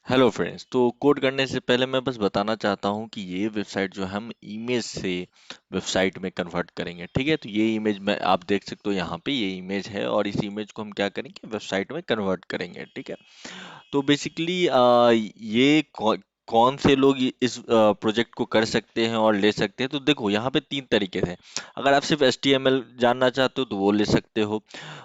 Hello friends. तो code करने से पहले मैं बस बताना चाहता हूँ कि ये वेबसाइट जो हम इमेज से वेबसाइट में कन्वर्ट करेंगे। ठीक है, तो ये इमेज में आप देख सकते हो, यहाँ पे ये इमेज है और इस इमेज को हम क्या करेंगे, वेबसाइट में कन्वर्ट करेंगे। ठीक है, तो बेसिकली ये कौन से लोग इस प्रोजेक्ट को कर सकते हैं और ले सकते हैं। तो देखो, यहाँ पे तीन तरीके हैं। अगर आप सिर्फ HTML जानना चाहते हो तो वो ले सकते हो,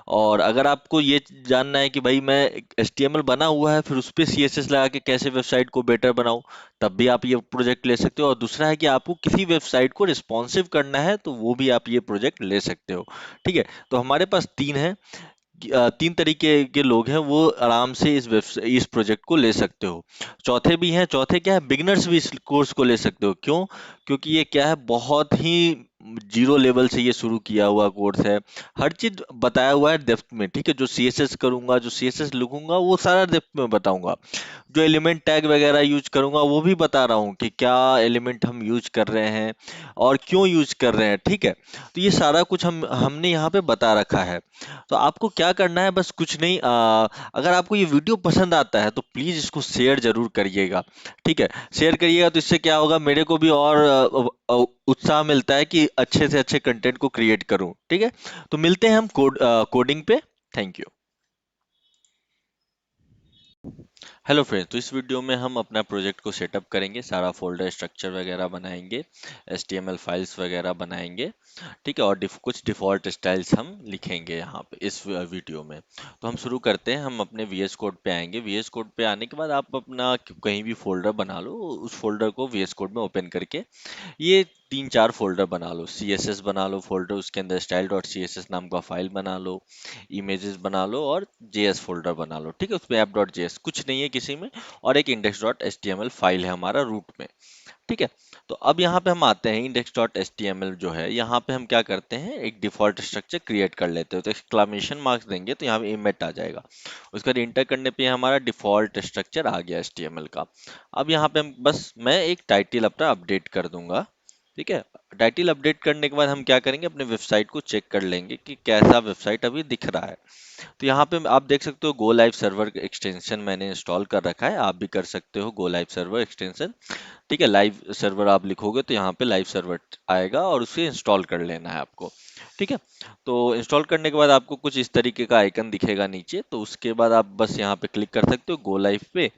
और अगर आपको ये जानना है कि भाई मैं HTML बना हुआ है फिर उस पे CSS लगा के कैसे वेबसाइट को बेटर बनाऊं, तब भी आप ये प्रोजेक्ट ले सकते हो। और दूसरा है कि आपको किसी वेबसाइट को रिस्पॉन्सिव करना है तो वो भी आप ये प्रोजेक्ट ले सकते हो। ठीक है, तो हमारे पास तीन है, तीन तरीके के लोग हैं, वो आराम से इस प्रोजेक्ट को ले सकते हो। चौथे भी हैं, चौथे क्या है, बिगनर्स भी इस कोर्स को ले सकते हो। क्यों? क्योंकि ये क्या है, बहुत ही जीरो लेवल से ये शुरू किया हुआ कोर्स है। हर चीज बताया हुआ है डेप्थ में। ठीक है, जो CSS करूंगा, जो CSS लिखूंगा, वो सारा डेप्थ में बताऊंगा। जो एलिमेंट टैग वगैरह यूज करूंगा वो भी बता रहा हूँ कि क्या एलिमेंट हम यूज कर रहे हैं और क्यों यूज कर रहे हैं। ठीक है, तो ये सारा कुछ हमने यहाँ पे बता रखा है। तो आपको क्या करना है, बस कुछ नहीं, अगर आपको ये वीडियो पसंद आता है तो प्लीज इसको शेयर जरूर करिएगा। ठीक है, शेयर करिएगा तो इससे क्या होगा, मेरे को भी और उत्साह मिलता है कि अच्छे से अच्छे कंटेंट को क्रिएट करूं। ठीक है, तो मिलते हैं हम कोडिंग पे। Thank you. हेलो फ्रेंड्स, तो इस वीडियो में हम अपना प्रोजेक्ट को सेटअप करेंगे, सारा फोल्डर स्ट्रक्चर वगैरह बनाएंगे, HTML फाइल्स वगैरह बनाएंगे। ठीक है, और कुछ डिफ़ॉल्ट स्टाइल्स हम लिखेंगे यहाँ पे इस वीडियो में। तो हम शुरू करते हैं, हम अपने VS कोड पे आएंगे। VS कोड पे आने के बाद आप अपना कहीं भी फोल्डर बना लो, उस फोल्डर को VS कोड में ओपन करके ये तीन चार फोल्डर बना लो। CSS बना लो फोल्डर, उसके अंदर स्टाइल डॉट CSS नाम का फाइल बना लो, इमेजेस बना लो और JS फोल्डर बना लो। ठीक है, उसमें ऐप डॉट JS कुछ नहीं है किसी में, और एक इंडेक्स डॉट HTML फाइल है हमारा रूट में। ठीक है, तो अब यहाँ पे हम आते हैं, इंडेक्स डॉट HTML जो है, यहाँ पे हम क्या करते हैं, एक डिफॉल्ट स्ट्रक्चर क्रिएट कर लेते हैं। तो एक्सक्लामेशन मार्क्स देंगे तो यहाँ पे इमेट आ जाएगा। उसका इंटर करने पे हमारा डिफॉल्ट स्ट्रक्चर आ गया HTML का। अब यहाँ पे हम बस मैं एक टाइटल अपना अपडेट कर दूंगा। ठीक है, टाइटल अपडेट करने के बाद हम क्या करेंगे, अपने वेबसाइट को चेक कर लेंगे कि कैसा वेबसाइट अभी दिख रहा है। तो यहाँ पे आप देख सकते हो, गो लाइव सर्वर एक्सटेंशन मैंने इंस्टॉल कर रखा है, आप भी कर सकते हो गो लाइव सर्वर एक्सटेंशन। ठीक है, लाइव सर्वर आप लिखोगे तो यहाँ पे लाइव सर्वर आएगा और उसे इंस्टॉल कर लेना है आपको। ठीक है, तो इंस्टॉल करने के बाद आपको कुछ इस तरीके का आइकन दिखेगा नीचे, तो उसके बाद आप बस यहाँ पे क्लिक कर सकते हो गो लाइव पे।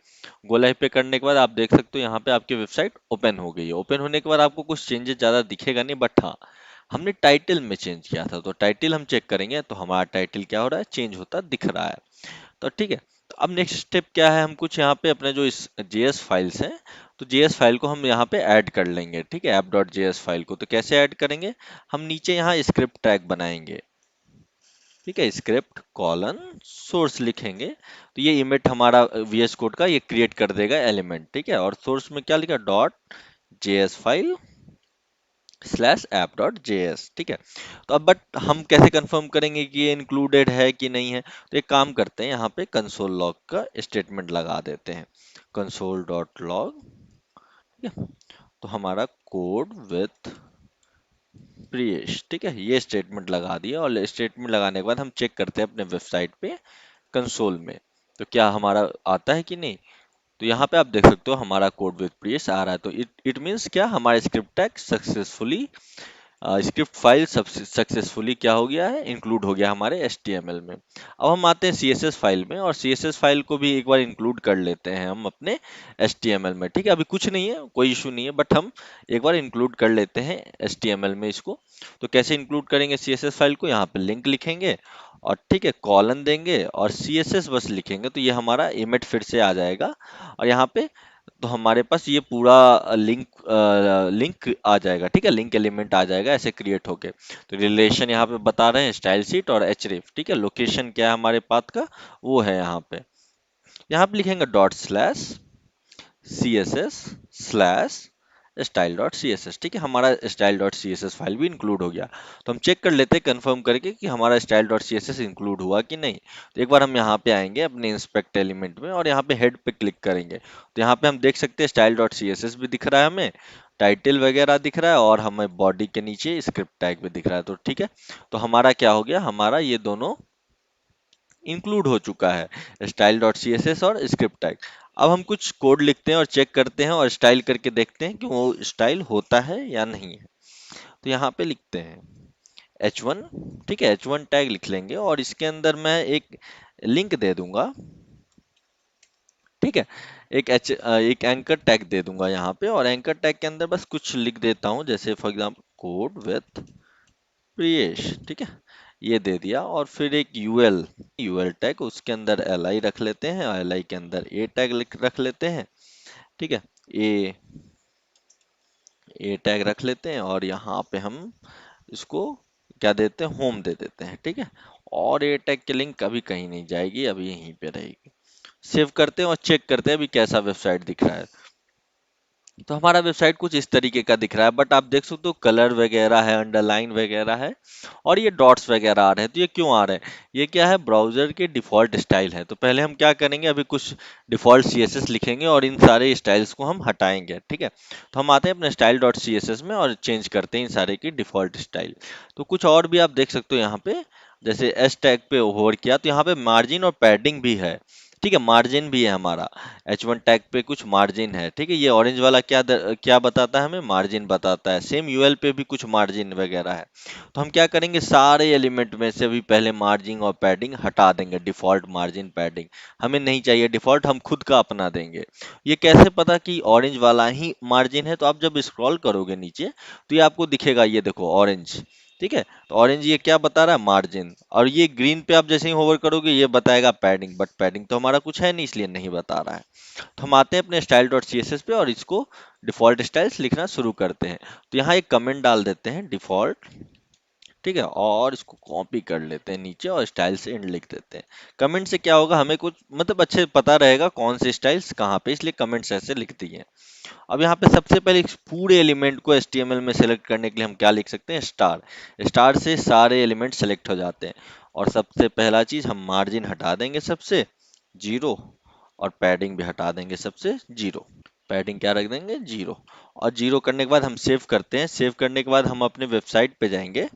गो लाइव पे करने के बाद आप देख सकते हो यहाँ पे आपकी वेबसाइट ओपन हो गई है। ओपन होने के बाद आपको कुछ चेंजेस ज़्यादा दिखेगा नहीं, बट हाँ, हमने टाइटल में चेंज किया था, तो टाइटल हम चेक करेंगे तो हमारा टाइटल क्या हो रहा है, चेंज होता दिख रहा है। तो ठीक है, तो अब नेक्स्ट स्टेप क्या है, हम कुछ यहाँ पे अपने जो इस JS फाइल्स हैं, तो JS फाइल को हम यहाँ पे ऐड कर लेंगे। ठीक है, ऐप डॉट JS फाइल को तो कैसे ऐड करेंगे, हम नीचे यहाँ स्क्रिप्ट टैग बनाएंगे। ठीक है, स्क्रिप्ट कॉलन सोर्स लिखेंगे तो ये इमेट हमारा VS कोड का ये क्रिएट कर देगा एलिमेंट। ठीक है, और सोर्स में क्या लिखा, dot JS file slash app dot JS। ठीक है, तो अब बट हम कैसे कंफर्म करेंगे कि ये इंक्लूडेड है कि नहीं है, तो एक काम करते हैं, यहाँ पे कंसोल लॉग का स्टेटमेंट लगा देते हैं, कंसोल डॉट लॉग। ठीक है, तो हमारा कोड विथ प्रियेश। ठीक है, ये स्टेटमेंट लगा दिया, और स्टेटमेंट लगाने के बाद हम चेक करते हैं अपने वेबसाइट पे कंसोल में, तो क्या हमारा आता है कि नहीं। तो यहाँ पे आप देख सकते हो हमारा कोड विथ प्रियेश आ रहा है, तो इट इट मीन्स क्या, हमारा script tag successfully, script file successfully क्या हो गया है, इंक्लूड हो गया हमारे HTML में। अब हम आते हैं CSS फाइल में, और CSS फाइल को भी एक बार इंक्लूड कर लेते हैं हम अपने HTML में। ठीक है, अभी कुछ नहीं है, कोई इशू नहीं है, बट हम एक बार इंक्लूड कर लेते हैं HTML में इसको। तो कैसे इंक्लूड करेंगे CSS फाइल को, यहाँ पे लिंक लिखेंगे और ठीक है, कॉलन देंगे और CSS बस लिखेंगे, तो ये हमारा इमेज फिर से आ जाएगा। और यहाँ पे तो हमारे पास ये पूरा लिंक आ जाएगा। ठीक है, लिंक एलिमेंट आ जाएगा ऐसे क्रिएट होके। तो रिलेशन यहाँ पे बता रहे हैं स्टाइल शीट और href। ठीक है, लोकेशन क्या है हमारे पाथ का, वो है यहाँ पे लिखेंगे dot slash CSS slash style dot CSS। ठीक है, हमारा स्टाइल डॉट CSS फाइल भी इंक्लूड हो गया। तो हम चेक कर लेते हैं कंफर्म करके कि हमारा स्टाइल डॉट CSS इंक्लूड हुआ कि नहीं। तो एक बार हम यहाँ पे आएंगे अपने इंस्पेक्ट एलिमेंट में, और यहाँ पे हेड पे क्लिक करेंगे, तो यहाँ पे हम देख सकते हैं स्टाइल डॉट CSS भी दिख रहा है हमें, टाइटल वगैरह दिख रहा है, और हमें बॉडी के नीचे स्क्रिप्ट टैग भी दिख रहा है। तो ठीक है, तो हमारा क्या हो गया, हमारा ये दोनों इंक्लूड हो चुका है, स्टाइल डॉट CSS और स्क्रिप्ट टैग। अब हम कुछ कोड लिखते हैं और चेक करते हैं और स्टाइल करके देखते हैं कि वो स्टाइल होता है या नहीं है। तो यहाँ पे लिखते हैं H1, ठीक है, H1 टैग लिख लेंगे और इसके अंदर मैं एक लिंक दे दूंगा, ठीक है। एक एंकर टैग दे दूंगा यहाँ पे, और एंकर टैग के अंदर बस कुछ लिख देता हूँ, जैसे for example code with Priyesh, ठीक है, ये दे दिया। और फिर एक यूएल टैग, उसके अंदर एल आई रख लेते हैं, एल आई के अंदर ए टैग रख लेते हैं, ठीक है, ए ए टैग रख लेते हैं, और यहाँ पे हम इसको क्या देते हैं, होम दे देते हैं, ठीक है। और ए टैग की लिंक कभी कहीं नहीं जाएगी, अभी यहीं पे रहेगी। सेव करते हैं और चेक करते हैं अभी कैसा वेबसाइट दिख रहा है। तो हमारा वेबसाइट कुछ इस तरीके का दिख रहा है, बट आप देख सकते हो कलर वगैरह है, अंडरलाइन वगैरह है, और ये डॉट्स वगैरह आ रहे हैं। तो ये क्यों आ रहे हैं? ये क्या है, ब्राउजर के डिफॉल्ट स्टाइल है। तो पहले हम क्या करेंगे, अभी कुछ डिफॉल्ट सीएसएस लिखेंगे और इन सारे स्टाइल्स को हम हटाएंगे, ठीक है। तो हम आते हैं अपने स्टाइल डॉट सीएसएस में और चेंज करते हैं इन सारे की डिफॉल्ट स्टाइल। तो कुछ और भी आप देख सकते हो यहाँ पे, जैसे एस टैग पे होवर किया तो यहाँ पे मार्जिन और पैडिंग भी है, ठीक है, मार्जिन भी है हमारा। H1 टैग पे कुछ मार्जिन है, ठीक है। ये ऑरेंज वाला क्या बताता है हमें, मार्जिन बताता है। सेम यूएल पे भी कुछ मार्जिन वगैरह है। तो हम क्या करेंगे, सारे एलिमेंट में से भी पहले मार्जिन और पैडिंग हटा देंगे। डिफॉल्ट मार्जिन पैडिंग हमें नहीं चाहिए, डिफॉल्ट हम खुद का अपना देंगे। ये कैसे पता कि ऑरेंज वाला ही मार्जिन है? तो आप जब स्क्रॉल करोगे नीचे तो ये आपको दिखेगा, ये देखो ऑरेंज, ठीक है। तो ऑरेंज ये क्या बता रहा है, मार्जिन। और ये ग्रीन पे आप जैसे ही होवर करोगे ये बताएगा पैडिंग, बट पैडिंग तो हमारा कुछ है नहीं, इसलिए नहीं बता रहा है। तो हम आते हैं अपने style dot C S S पे और इसको डिफॉल्ट स्टाइल्स लिखना शुरू करते हैं। तो यहाँ एक कमेंट डाल देते हैं डिफॉल्ट, ठीक है, और इसको कॉपी कर लेते हैं नीचे और स्टाइल से एंड लिख देते हैं। कमेंट से क्या होगा, हमें कुछ मतलब अच्छे पता रहेगा कौन से स्टाइल्स कहाँ पे, इसलिए कमेंट्स ऐसे लिख दिए। अब यहाँ पे सबसे पहले इस पूरे एलिमेंट को HTML में सेलेक्ट करने के लिए हम क्या लिख सकते हैं, स्टार। स्टार से सारे एलिमेंट सेलेक्ट हो जाते हैं। और सबसे पहला चीज हम मार्जिन हटा देंगे सबसे, 0, और पैडिंग भी हटा देंगे सबसे, 0। पैडिंग क्या रख देंगे, 0। और 0 करने के बाद हम सेव करते हैं। सेव करने के बाद हम अपने वेबसाइट पे जाएंगे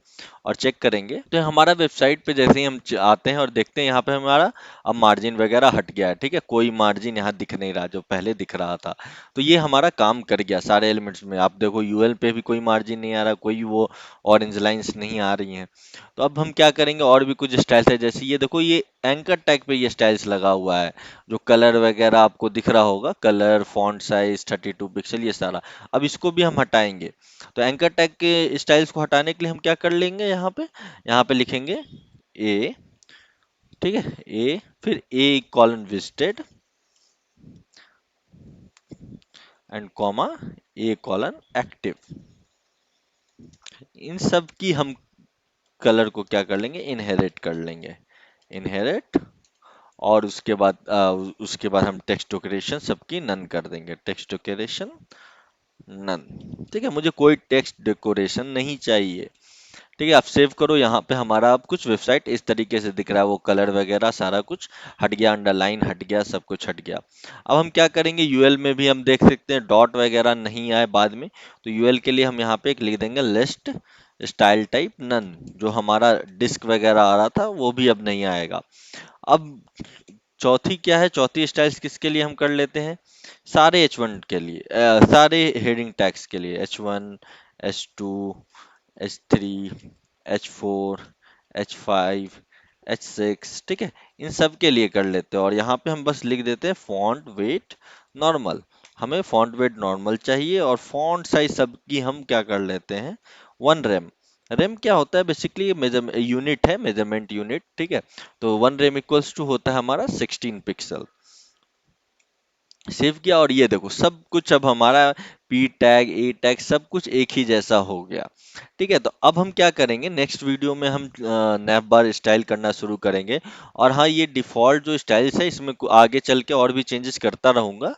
और चेक करेंगे। तो हमारा वेबसाइट पे जैसे ही हम आते हैं और देखते हैं यहाँ पे हमारा अब मार्जिन वगैरह हट गया है, ठीक है, कोई मार्जिन यहाँ दिख नहीं रहा जो पहले दिख रहा था। तो ये हमारा काम कर गया सारे एलिमेंट्स में। आप देखो यूएल पे भी कोई मार्जिन नहीं आ रहा, कोई वो ऑरेंज लाइंस नहीं आ रही हैं। तो अब हम क्या करेंगे, और भी कुछ स्टाइल्स है, जैसे ये देखो, ये एंकर टैग पे ये स्टाइल्स लगा हुआ है, जो कलर वगैरह आपको दिख रहा होगा, कलर, फॉन्ट साइज, 32 पिक्सल, ये सारा। अब इसको भी हम हटाएंगे। तो एंकर टैग के स्टाइल्स को हटाने के लिए हम क्या कर लेंगे, यहाँ पे लिखेंगे ए, ठीक है, ए, फिर a colon visited and comma a colon active. इन सब की हम कलर को क्या कर लेंगे, इनहेरिट कर लेंगे, इनहेरिट। और उसके बाद हम टेक्स्ट डेकोरेशन सबकी नन कर देंगे, टेक्स्ट डेकोरेशन नन, ठीक है। मुझे कोई टेक्स्ट डेकोरेशन नहीं चाहिए, ठीक है। आप सेव करो। यहाँ पे हमारा अब कुछ वेबसाइट इस तरीके से दिख रहा है, वो कलर वगैरह सारा कुछ हट गया, अंडरलाइन हट गया, सब कुछ हट गया। अब हम क्या करेंगे, यूएल में भी हम देख सकते हैं डॉट वगैरह नहीं आए बाद में। तो यूएल के लिए हम यहाँ पे एक लिख देंगे, लिस्ट स्टाइल टाइप नन। जो हमारा डिस्क वगैरह आ रहा था वो भी अब नहीं आएगा। अब चौथी क्या है, चौथी स्टाइल्स किसके लिए हम कर लेते हैं, सारे H1 के लिए, सारे हेडिंग टैग्स के लिए, H1, H2, H3, H4, H5, H6, ठीक है, इन सब के लिए कर लेते हैं। और यहाँ पे हम बस लिख देते हैं फॉन्ट वेट नॉर्मल। हमें फॉन्ट वेट नॉर्मल चाहिए, और फॉन्ट साइज सबकी हम क्या कर लेते हैं, 1 रेम। रेम क्या होता है, बेसिकली यूनिट है, मेजरमेंट यूनिट, ठीक है। तो 1 रेम इक्वल्स टू होता है हमारा 16 पिक्सल। सेव किया और ये देखो सब कुछ अब हमारा पी टैग, ए टैग, सब कुछ एक ही जैसा हो गया, ठीक है। तो अब हम क्या करेंगे, नेक्स्ट वीडियो में हम नैव बार स्टाइल करना शुरू करेंगे। और हाँ, ये डिफॉल्ट जो स्टाइल्स है इसमें आगे चल के और भी चेंजेस करता रहूंगा,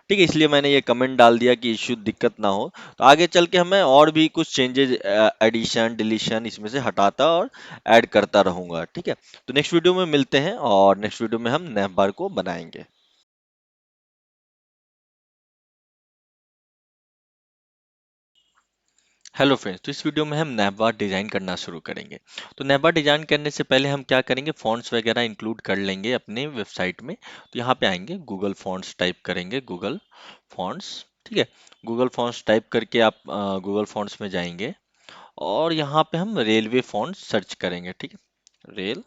ठीक है। इसलिए मैंने ये कमेंट डाल दिया कि इश्यू दिक्कत ना हो। तो आगे चल के हमें और भी कुछ चेंजेस, एडिशन डिलीशन इसमें से हटाता और ऐड करता रहूंगा, ठीक है। तो नेक्स्ट वीडियो में मिलते हैं और नेक्स्ट वीडियो में हम नैव बार को बनाएंगे। हेलो फ्रेंड्स, तो इस वीडियो में हम नैवबार डिजाइन करना शुरू करेंगे। तो नैवबार डिजाइन करने से पहले हम क्या करेंगे, फॉन्ट्स वगैरह इंक्लूड कर लेंगे अपने वेबसाइट में। तो यहाँ पे आएंगे, गूगल फॉन्ट्स टाइप करेंगे, गूगल फॉन्ट्स। ठीक है, गूगल फॉन्ट्स टाइप करके आप गूगल फॉन्ट्स में जाएंगे और यहाँ पे हम रेलवे फॉन्ट्स सर्च करेंगे। ठीक है, रेल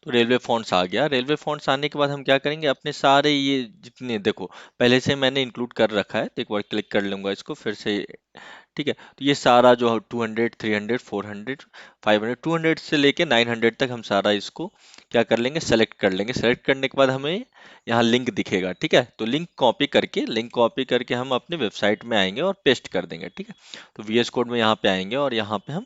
तो रेलवे फॉन्ट्स आ गया। रेलवे फॉन्ट्स आने के बाद हम क्या करेंगे, अपने सारे ये जितने देखो पहले से मैंने इंक्लूड कर रखा है, तो एक बार क्लिक कर लूंगा इसको फिर से। ठीक है, तो ये सारा जो 200 300 400 500 200 से लेके 900 तक हम सारा इसको क्या कर लेंगे, सेलेक्ट कर लेंगे। सेलेक्ट करने के बाद हमें यहाँ लिंक दिखेगा। ठीक है, तो लिंक कॉपी करके हम अपने वेबसाइट में आएंगे और पेस्ट कर देंगे। ठीक है, तो वीएस कोड में यहाँ पे आएंगे और यहाँ पे हम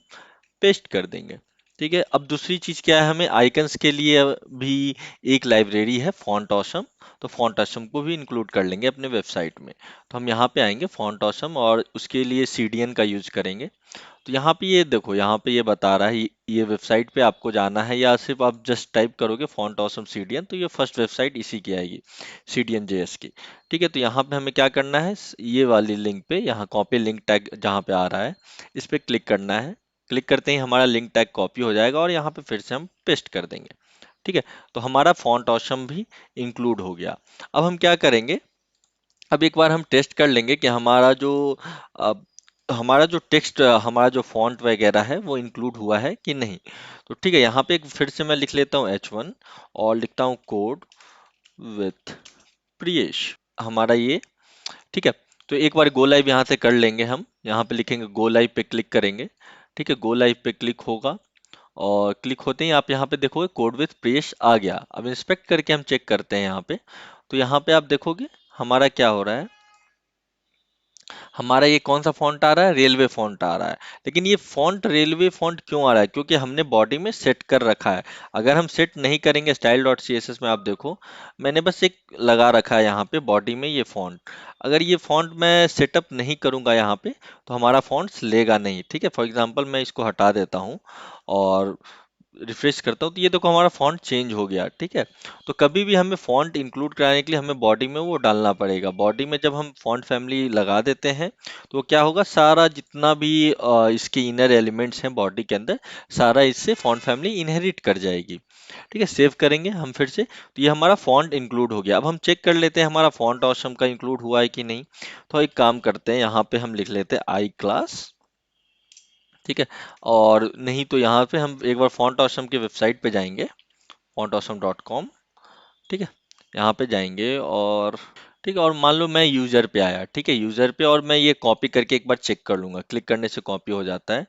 पेस्ट कर देंगे। ठीक है, अब दूसरी चीज क्या है, हमें आइकन्स के लिए भी एक लाइब्रेरी है फॉन्ट ऑसम। तो फॉन्ट ऑसम को भी इंक्लूड कर लेंगे अपने वेबसाइट में। तो हम यहाँ पे आएंगे फॉन्ट ऑसम और उसके लिए सीडीएन का यूज करेंगे। तो यहाँ पे ये देखो, यहाँ पे ये बता रहा है ये वेबसाइट पे आपको जाना है, या सिर्फ आप जस्ट टाइप करोगे फॉन्ट ऑसम सीडीएन तो ये फर्स्ट वेबसाइट इसी की आएगी, सीडीएन जेएस की। ठीक है, तो यहाँ पे हमें क्या करना है, ये वाली लिंक पे, यहाँ कॉपी लिंक टैग जहाँ पे आ रहा है इस पे क्लिक करना है। क्लिक करते ही हमारा लिंक टैग कॉपी हो जाएगा और यहाँ पे फिर से हम पेस्ट कर देंगे। ठीक है, तो हमारा फॉन्ट ऑसम भी इंक्लूड हो गया। अब हम क्या करेंगे, अब एक बार हम टेस्ट कर लेंगे कि अ, हमारा जो टेक्स्ट, हमारा जो फॉन्ट वगैरह है वो इंक्लूड हुआ है कि नहीं। तो ठीक है, यहाँ पे एक फिर से मैं लिख लेता हूँ H1 और लिखता हूँ कोड विथ प्रियेश, हमारा ये। ठीक है, तो एक बार गो लाइव यहाँ से कर लेंगे, हम यहाँ पे लिखेंगे गो लाइव पे क्लिक करेंगे। ठीक है, गो लाइव पे क्लिक होगा और क्लिक होते ही आप यहाँ पे देखोगे कोड विथ प्रियेश आ गया। अब इंस्पेक्ट करके हम चेक करते हैं यहाँ पे। तो यहाँ पे आप देखोगे हमारा क्या हो रहा है, हमारा ये कौन सा फॉन्ट आ रहा है, रेलवे फॉन्ट आ रहा है। लेकिन ये फॉन्ट रेलवे फॉन्ट क्यों आ रहा है, क्योंकि हमने बॉडी में सेट कर रखा है। अगर हम सेट नहीं करेंगे style dot C S S में, आप देखो मैंने बस एक लगा रखा है यहाँ पे बॉडी में ये फॉन्ट। अगर ये फॉन्ट मैं सेटअप नहीं करूंगा यहाँ पे तो हमारा फॉन्ट्स लेगा नहीं। ठीक है, फॉर एग्जाम्पल मैं इसको हटा देता हूँ और रिफ्रेश करता हूँ, तो ये देखो हमारा फॉन्ट चेंज हो गया। ठीक है, तो कभी भी हमें फॉन्ट इंक्लूड कराने के लिए हमें बॉडी में वो डालना पड़ेगा। बॉडी में जब हम फॉन्ट फैमिली लगा देते हैं तो क्या होगा, सारा जितना भी इसके इनर एलिमेंट्स हैं बॉडी के अंदर, सारा इससे फॉन्ट फैमिली इनहेरिट कर जाएगी। ठीक है, सेव करेंगे हम फिर से, तो ये हमारा फॉन्ट इंक्लूड हो गया। अब हम चेक कर लेते हैं हमारा फॉन्ट ऑसम का इंक्लूड हुआ है कि नहीं। तो एक काम करते हैं, यहाँ पे हम लिख लेते हैं आई क्लास। ठीक है, और नहीं तो यहाँ पे हम एक बार फॉन्ट ऑसम की वेबसाइट पे जाएंगे, fontawesome.com। ठीक है, यहाँ पे जाएंगे और ठीक है, और मान लो मैं यूजर पे आया। ठीक है, यूजर पे, और मैं ये कॉपी करके एक बार चेक कर लूंगा, क्लिक करने से कॉपी हो जाता है।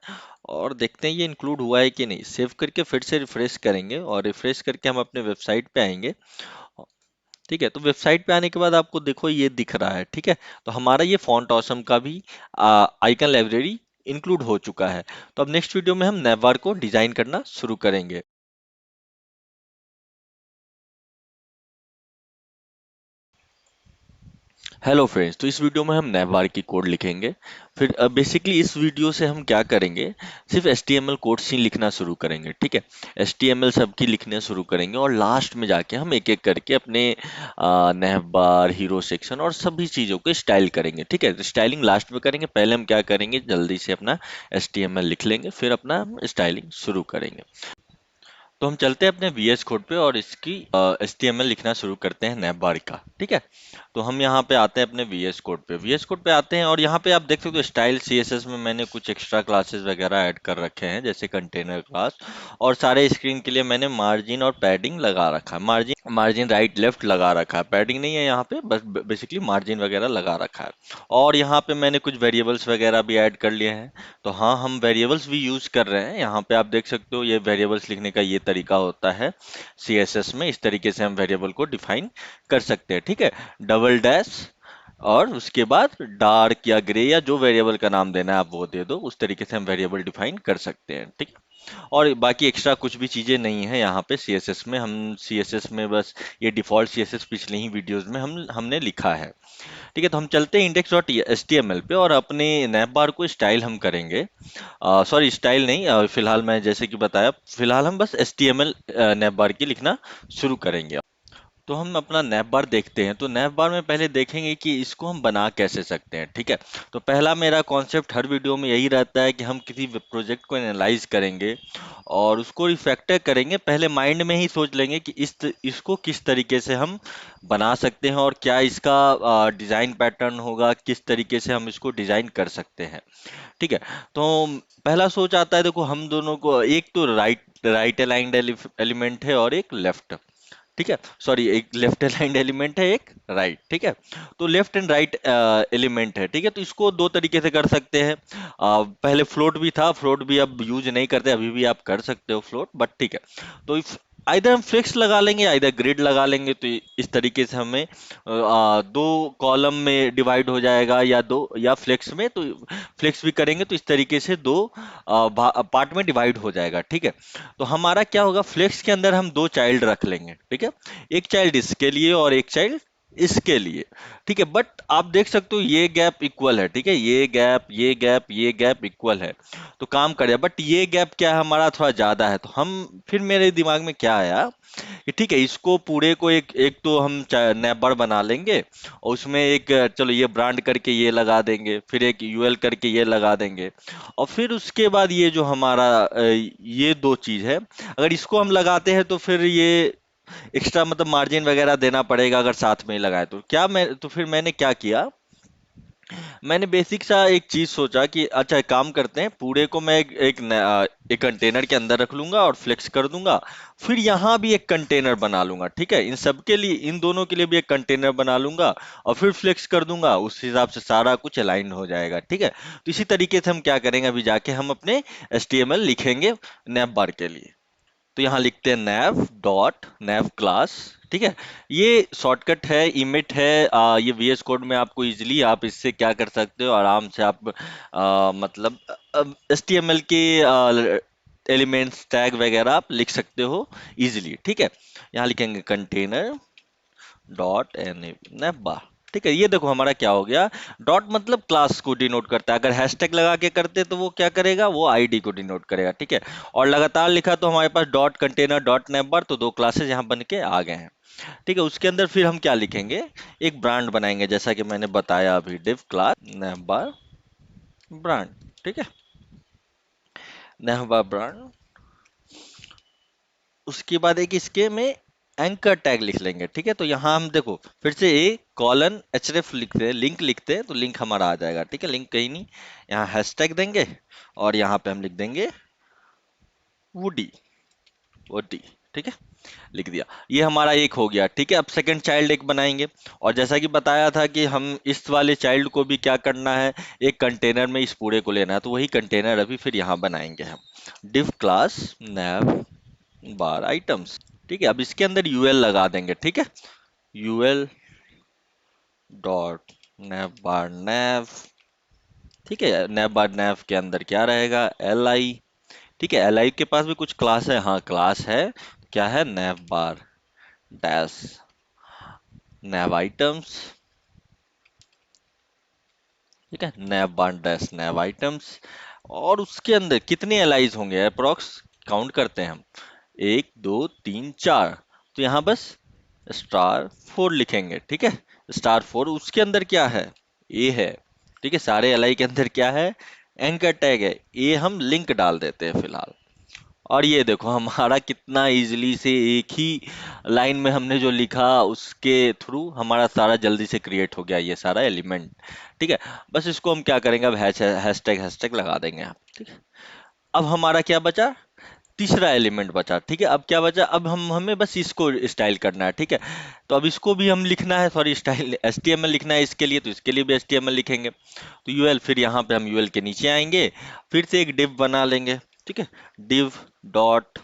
और देखते हैं ये इंक्लूड हुआ है कि नहीं। सेव करके फिर से रिफ्रेश करेंगे और रिफ्रेश करके हम अपने वेबसाइट पे आएंगे। ठीक है, तो वेबसाइट पे आने के बाद आपको देखो ये दिख रहा है। ठीक है, तो हमारा ये फॉन्ट ऑसम का भी आइकन लाइब्रेरी इंक्लूड हो चुका है। तो अब नेक्स्ट वीडियो में हम नैवबार को डिजाइन करना शुरू करेंगे। हेलो फ्रेंड्स, तो इस वीडियो में हम नैवबार की कोड लिखेंगे। फिर बेसिकली इस वीडियो से हम क्या करेंगे, सिर्फ HTML कोड्स ही लिखना शुरू करेंगे। ठीक है, HTML सबकी लिखने शुरू करेंगे और लास्ट में जाके हम एक एक करके अपने नैवबार, हीरो सेक्शन और सभी चीज़ों को स्टाइल करेंगे। ठीक है, स्टाइलिंग लास्ट में करेंगे, पहले हम क्या करेंगे, जल्दी से अपना HTML लिख लेंगे फिर अपना स्टाइलिंग शुरू करेंगे। तो हम चलते हैं अपने VS कोड पे और इसकी HTML लिखना शुरू करते हैं नैवबार का। ठीक है, तो हम यहाँ पे आते हैं अपने VS कोड पे आते हैं और यहाँ पे आप देख सकते हो स्टाइल CSS में मैंने कुछ एक्स्ट्रा क्लासेस वगैरह ऐड कर रखे हैं, जैसे कंटेनर क्लास। और सारे स्क्रीन के लिए मैंने मार्जिन और पैडिंग लगा रखा है, मार्जिन राइट लेफ्ट लगा रखा है, पैडिंग नहीं है यहाँ पे, बस बेसिकली मार्जिन वगैरह लगा रखा है। और यहाँ पे मैंने कुछ वेरिएबल्स वगैरह भी ऐड कर लिए हैं। तो हाँ, हम वेरिएबल्स भी यूज कर रहे हैं। यहाँ पे आप देख सकते हो ये वेरिएबल्स लिखने का ये तरीका होता है CSS में, इस तरीके से हम वेरिएबल को डिफाइन कर सकते हैं। ठीक है, डबल डैश और उसके बाद डार्क या ग्रे या जो वेरिएबल का नाम देना है आप वो दे दो, उस तरीके से हम वेरिएबल डिफाइन कर सकते हैं। ठीक है, और बाकी एक्स्ट्रा कुछ भी चीजें नहीं है यहाँ पे CSS में। हम CSS में बस ये डिफॉल्ट CSS पिछले ही वीडियोस में हमने लिखा है। ठीक है, तो हम चलते हैं इंडेक्स डॉट HTML पे और अपने नैप बार को स्टाइल हम करेंगे। सॉरी, स्टाइल नहीं, फिलहाल मैं जैसे कि बताया, फिलहाल हम बस HTML नैप बार की लिखना शुरू करेंगे। तो हम अपना नैप बार देखते हैं। तो नैप बार में पहले देखेंगे कि इसको हम बना कैसे सकते हैं, ठीक है। तो पहला मेरा कॉन्सेप्ट हर वीडियो में यही रहता है कि हम किसी प्रोजेक्ट को एनालाइज करेंगे और उसको रिफैक्टर करेंगे। पहले माइंड में ही सोच लेंगे कि इसको किस तरीके से हम बना सकते हैं और क्या इसका डिजाइन पैटर्न होगा, किस तरीके से हम इसको डिजाइन कर सकते हैं, ठीक है। तो पहला सोच आता है, देखो हम दोनों को एक तो राइट राइट अलाइंड एलिमेंट है और एक लेफ्ट, ठीक है। सॉरी, एक लेफ्ट अलाइंड एलिमेंट है, एक राइट, ठीक है। तो लेफ्ट एंड राइट एलिमेंट है, ठीक है। तो इसको दो तरीके से कर सकते हैं। पहले फ्लोट भी था, फ्लोट भी अब यूज नहीं करते, अभी भी आप कर सकते हो फ्लोट, बट ठीक है। तो इफ आइदर हम फ्लेक्स लगा लेंगे, आइदर ग्रिड लगा लेंगे, तो इस तरीके से हमें दो कॉलम में डिवाइड हो जाएगा, या दो, या फ्लेक्स में, तो फ्लेक्स भी करेंगे तो इस तरीके से दो पार्ट में डिवाइड हो जाएगा, ठीक है। तो हमारा क्या होगा, फ्लेक्स के अंदर हम दो चाइल्ड रख लेंगे, ठीक है। एक चाइल्ड इसके लिए और एक चाइल्ड इसके लिए, ठीक है। बट आप देख सकते हो ये गैप इक्वल है, ठीक है। ये गैप, ये गैप, ये गैप इक्वल है, तो काम करे। बट ये गैप क्या है, हमारा थोड़ा ज्यादा है। तो हम, फिर मेरे दिमाग में क्या आया कि ठीक है, इसको पूरे को एक एक तो हम नैबर बना लेंगे और उसमें एक चलो ये ब्रांड करके ये लगा देंगे, फिर एक यूएल करके ये लगा देंगे, और फिर उसके बाद ये जो हमारा ये दो चीज है, अगर इसको हम लगाते हैं तो फिर ये एक्स्ट्रा मतलब मार्जिन वगैरह देना पड़ेगा अगर साथ में ही लगाए तो। फिर मैंने क्या किया, मैंने बेसिक सा एक चीज सोचा कि अच्छा एक काम करते हैं, पूरे को मैं एक कंटेनर के अंदर रख लूंगा और फ्लेक्स कर दूंगा। फिर यहाँ भी एक कंटेनर बना लूंगा, ठीक है। इन सब के लिए, इन दोनों के लिए भी एक कंटेनर बना लूंगा और फिर फ्लेक्स कर दूंगा। उस हिसाब से सारा कुछ अलाइन हो जाएगा, ठीक है। तो इसी तरीके से हम क्या करेंगे, अभी जाके हम अपने HTML लिखेंगे नैव बार के लिए। तो यहाँ लिखते हैं नैव डॉट नैव क्लास, ठीक है। ये शॉर्टकट है, इमिट है। ये VS कोड में आपको इजीली, आप इससे क्या कर सकते हो, आराम से आप मतलब HTML के एलिमेंट्स, टैग वगैरह आप लिख सकते हो इजीली, ठीक है। यहाँ लिखेंगे कंटेनर डॉट एन नैव, ठीक है। ये देखो हमारा क्या हो गया, डॉट मतलब क्लास को डिनोट करता है। अगर हैशटैग लगा के करते तो वो क्या करेगा, वो आईडी को डिनोट करेगा, ठीक है। और लगातार लिखा तो हमारे पास डॉट कंटेनर डॉट नेबर, तो दो क्लासेस यहाँ बन के आ गए हैं, ठीक है। उसके अंदर फिर हम क्या लिखेंगे, एक ब्रांड बनाएंगे, जैसा कि मैंने बताया अभी, डिव क्लास नेबर ब्रांड, ठीक है। नेबर ब्रांड, उसके बाद एक इसके में एंकर टैग लिख लेंगे, ठीक है। तो यहाँ हम देखो फिर से A:/href लिखते हैं, लिंक लिखते हैं, तो लिंक हमारा आ जाएगा, ठीक है। लिंक कहीं नहीं, यहाँ हैशटैग देंगे और यहाँ पे हम लिख देंगे वुडी, वुडी, ठीक है। लिख दिया, ये हमारा एक हो गया, ठीक है। अब सेकंड चाइल्ड एक बनाएंगे, और जैसा कि बताया था कि हम इस वाले चाइल्ड को भी क्या करना है, एक कंटेनर में इस पूरे को लेना है, तो वही कंटेनर अभी फिर यहाँ बनाएंगे हम, डिव क्लास नैव बार आइटम्स, ठीक है। अब इसके अंदर यूएल लगा देंगे, ठीक है। यूएल डॉट नैव बार नैव, ठीक है। नैव बार नैव के अंदर क्या रहेगा, एल आई, ठीक है। एल आई के पास भी कुछ क्लास है, हाँ क्लास है, क्या है, नैव बार डैश नैव आइटम्स, ठीक है। नैव बार डैश नैव आइटम्स, और उसके अंदर कितने एलाइज होंगे अप्रोक्स, काउंट करते हैं हम, एक दो तीन चार, तो यहाँ बस स्टार 4 लिखेंगे, ठीक है। स्टार 4, उसके अंदर क्या है, ए है, ठीक है। सारे एल आई के अंदर क्या है, एंकर टैग है, ए हम लिंक डाल देते हैं फिलहाल। और ये देखो हमारा कितना इजीली से एक ही लाइन में हमने जो लिखा उसके थ्रू हमारा सारा जल्दी से क्रिएट हो गया ये सारा एलिमेंट, ठीक है। बस इसको हम क्या करेंगे, अब हैशटैग हैशटैग लगा देंगे आप, ठीक है। अब हमारा क्या बचा, तीसरा एलिमेंट बचा, ठीक है। अब क्या बचा, अब हम हमें बस इसको स्टाइल करना है, ठीक है। तो अब इसको भी हम लिखना है, सॉरी स्टाइल HTML लिखना है इसके लिए, तो इसके लिए भी HTML लिखेंगे। तो यूएल, फिर यहाँ पे हम यूएल के नीचे आएंगे, फिर से एक डिव बना लेंगे, ठीक है। डिव डॉट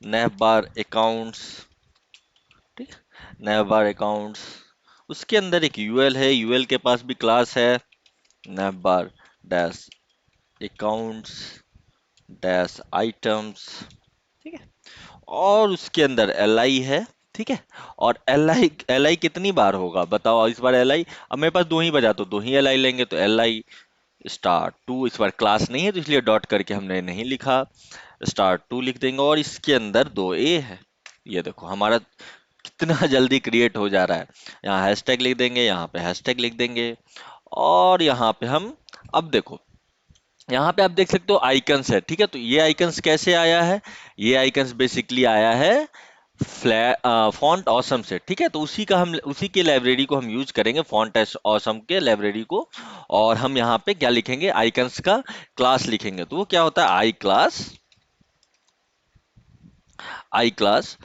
नैव बार अकाउंट्स, ठीक है। नैव बार अकाउंट्स, उसके अंदर एक यूएल है, यूएल के पास भी क्लास है, नैव बार डैश अकाउंट्स डैश आइटम्स, ठीक है। और उसके अंदर एल आई है, ठीक है। और एल आई कितनी बार होगा बताओ इस बार एल आई, अब मेरे पास दो ही बजा, तो दो ही एल आई लेंगे, तो L_I*2, इस बार क्लास नहीं है तो इसलिए डॉट करके हमने नहीं लिखा, *2 लिख देंगे, और इसके अंदर दो ए है। ये देखो हमारा कितना जल्दी क्रिएट हो जा रहा है। यहाँ हैशटैग लिख देंगे, यहाँ पे हैशटैग लिख देंगे, और यहाँ पे हम, अब देखो यहाँ पे आप देख सकते हो आइकन्स है, ठीक है। तो ये आइकन्स कैसे आया है? ये आइकन्स बेसिकली आया है फ्लैट फॉन्ट ऑसम से, ठीक है। तो उसी का हम, उसी की लाइब्रेरी को हम यूज करेंगे, फॉन्ट ऑसम के लाइब्रेरी को। और हम यहाँ पे क्या लिखेंगे? आइकन्स का क्लास लिखेंगे। तो वो क्या होता है? आई क्लास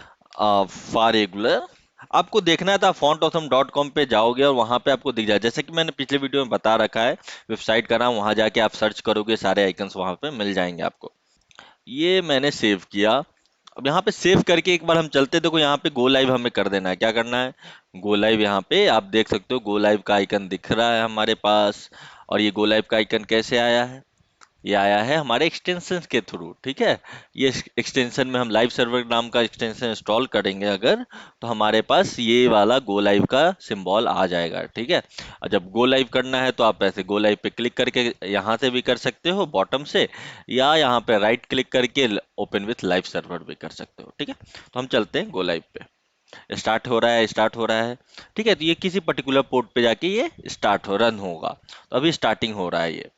फॉर रेगुलर। आपको देखना है तो आप fontawesome.com पे जाओगे और वहां पे आपको दिख जाए, जैसे कि मैंने पिछले वीडियो में बता रखा है, वेबसाइट का नाम, वहां जाके आप सर्च करोगे, सारे आइकन्स वहां पे मिल जाएंगे आपको। ये मैंने सेव किया। अब यहाँ पे सेव करके एक बार हम चलते, देखो यहाँ पे गो लाइव हमें कर देना है। क्या करना है? Go live. यहाँ पे आप देख सकते हो गो लाइव का आइकन दिख रहा है हमारे पास। और ये गो लाइव का आइकन कैसे आया है? ये आया है हमारे एक्सटेंशन के थ्रू, ठीक है। ये एक्सटेंशन में हम लाइव सर्वर नाम का एक्सटेंशन इंस्टॉल करेंगे अगर, तो हमारे पास ये वाला गो लाइव का सिंबल आ जाएगा, ठीक है। और जब गो लाइव करना है तो आप ऐसे गो लाइव पे क्लिक करके यहाँ से भी कर सकते हो बॉटम से, या यहाँ पे राइट क्लिक करके ओपन विथ लाइव सर्वर भी कर सकते हो, ठीक है। तो हम चलते हैं गो लाइव पे। स्टार्ट हो रहा है, स्टार्ट हो रहा है, ठीक है। तो ये किसी पर्टिकुलर पोर्ट पे जाके ये स्टार्ट हो, रन होगा। तो अभी स्टार्टिंग हो रहा है ये,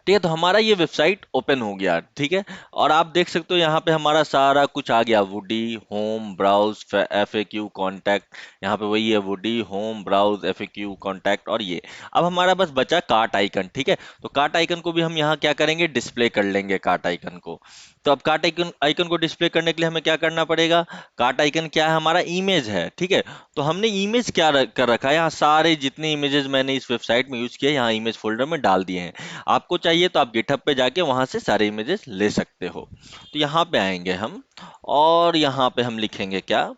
ठीक है। तो हमारा ये वेबसाइट ओपन हो गया, ठीक है। और आप देख सकते हो यहाँ पे हमारा सारा कुछ आ गया, Woody, home, browse, F A Q, contact. यहाँ पे वही है, Woody, home, browse, F A Q, contact, और ये। अब हमारा बस बचा कार्ट आइकन, ठीक है। तो कार्ट आइकन को भी हम यहाँ क्या करेंगे? डिस्प्ले कर लेंगे कार्ट आइकन को। तो अब कार्ट आइकन आइकन को डिस्प्ले करने के लिए हमें क्या करना पड़ेगा? कार्ट आइकन क्या है? हमारा इमेज है, ठीक है। तो हमने इमेज क्या कर रखा है? यहाँ सारे जितने इमेजेस मैंने इस वेबसाइट में यूज किए, यहाँ इमेज फोल्डर में डाल दिए हैं। आपको चाहिए तो आप गिटहब पे जाके वहां से सारे इमेजेस ले सकते हो। तो यहाँ पे आएंगे हम, और यहाँ पे हम लिखेंगे क्या?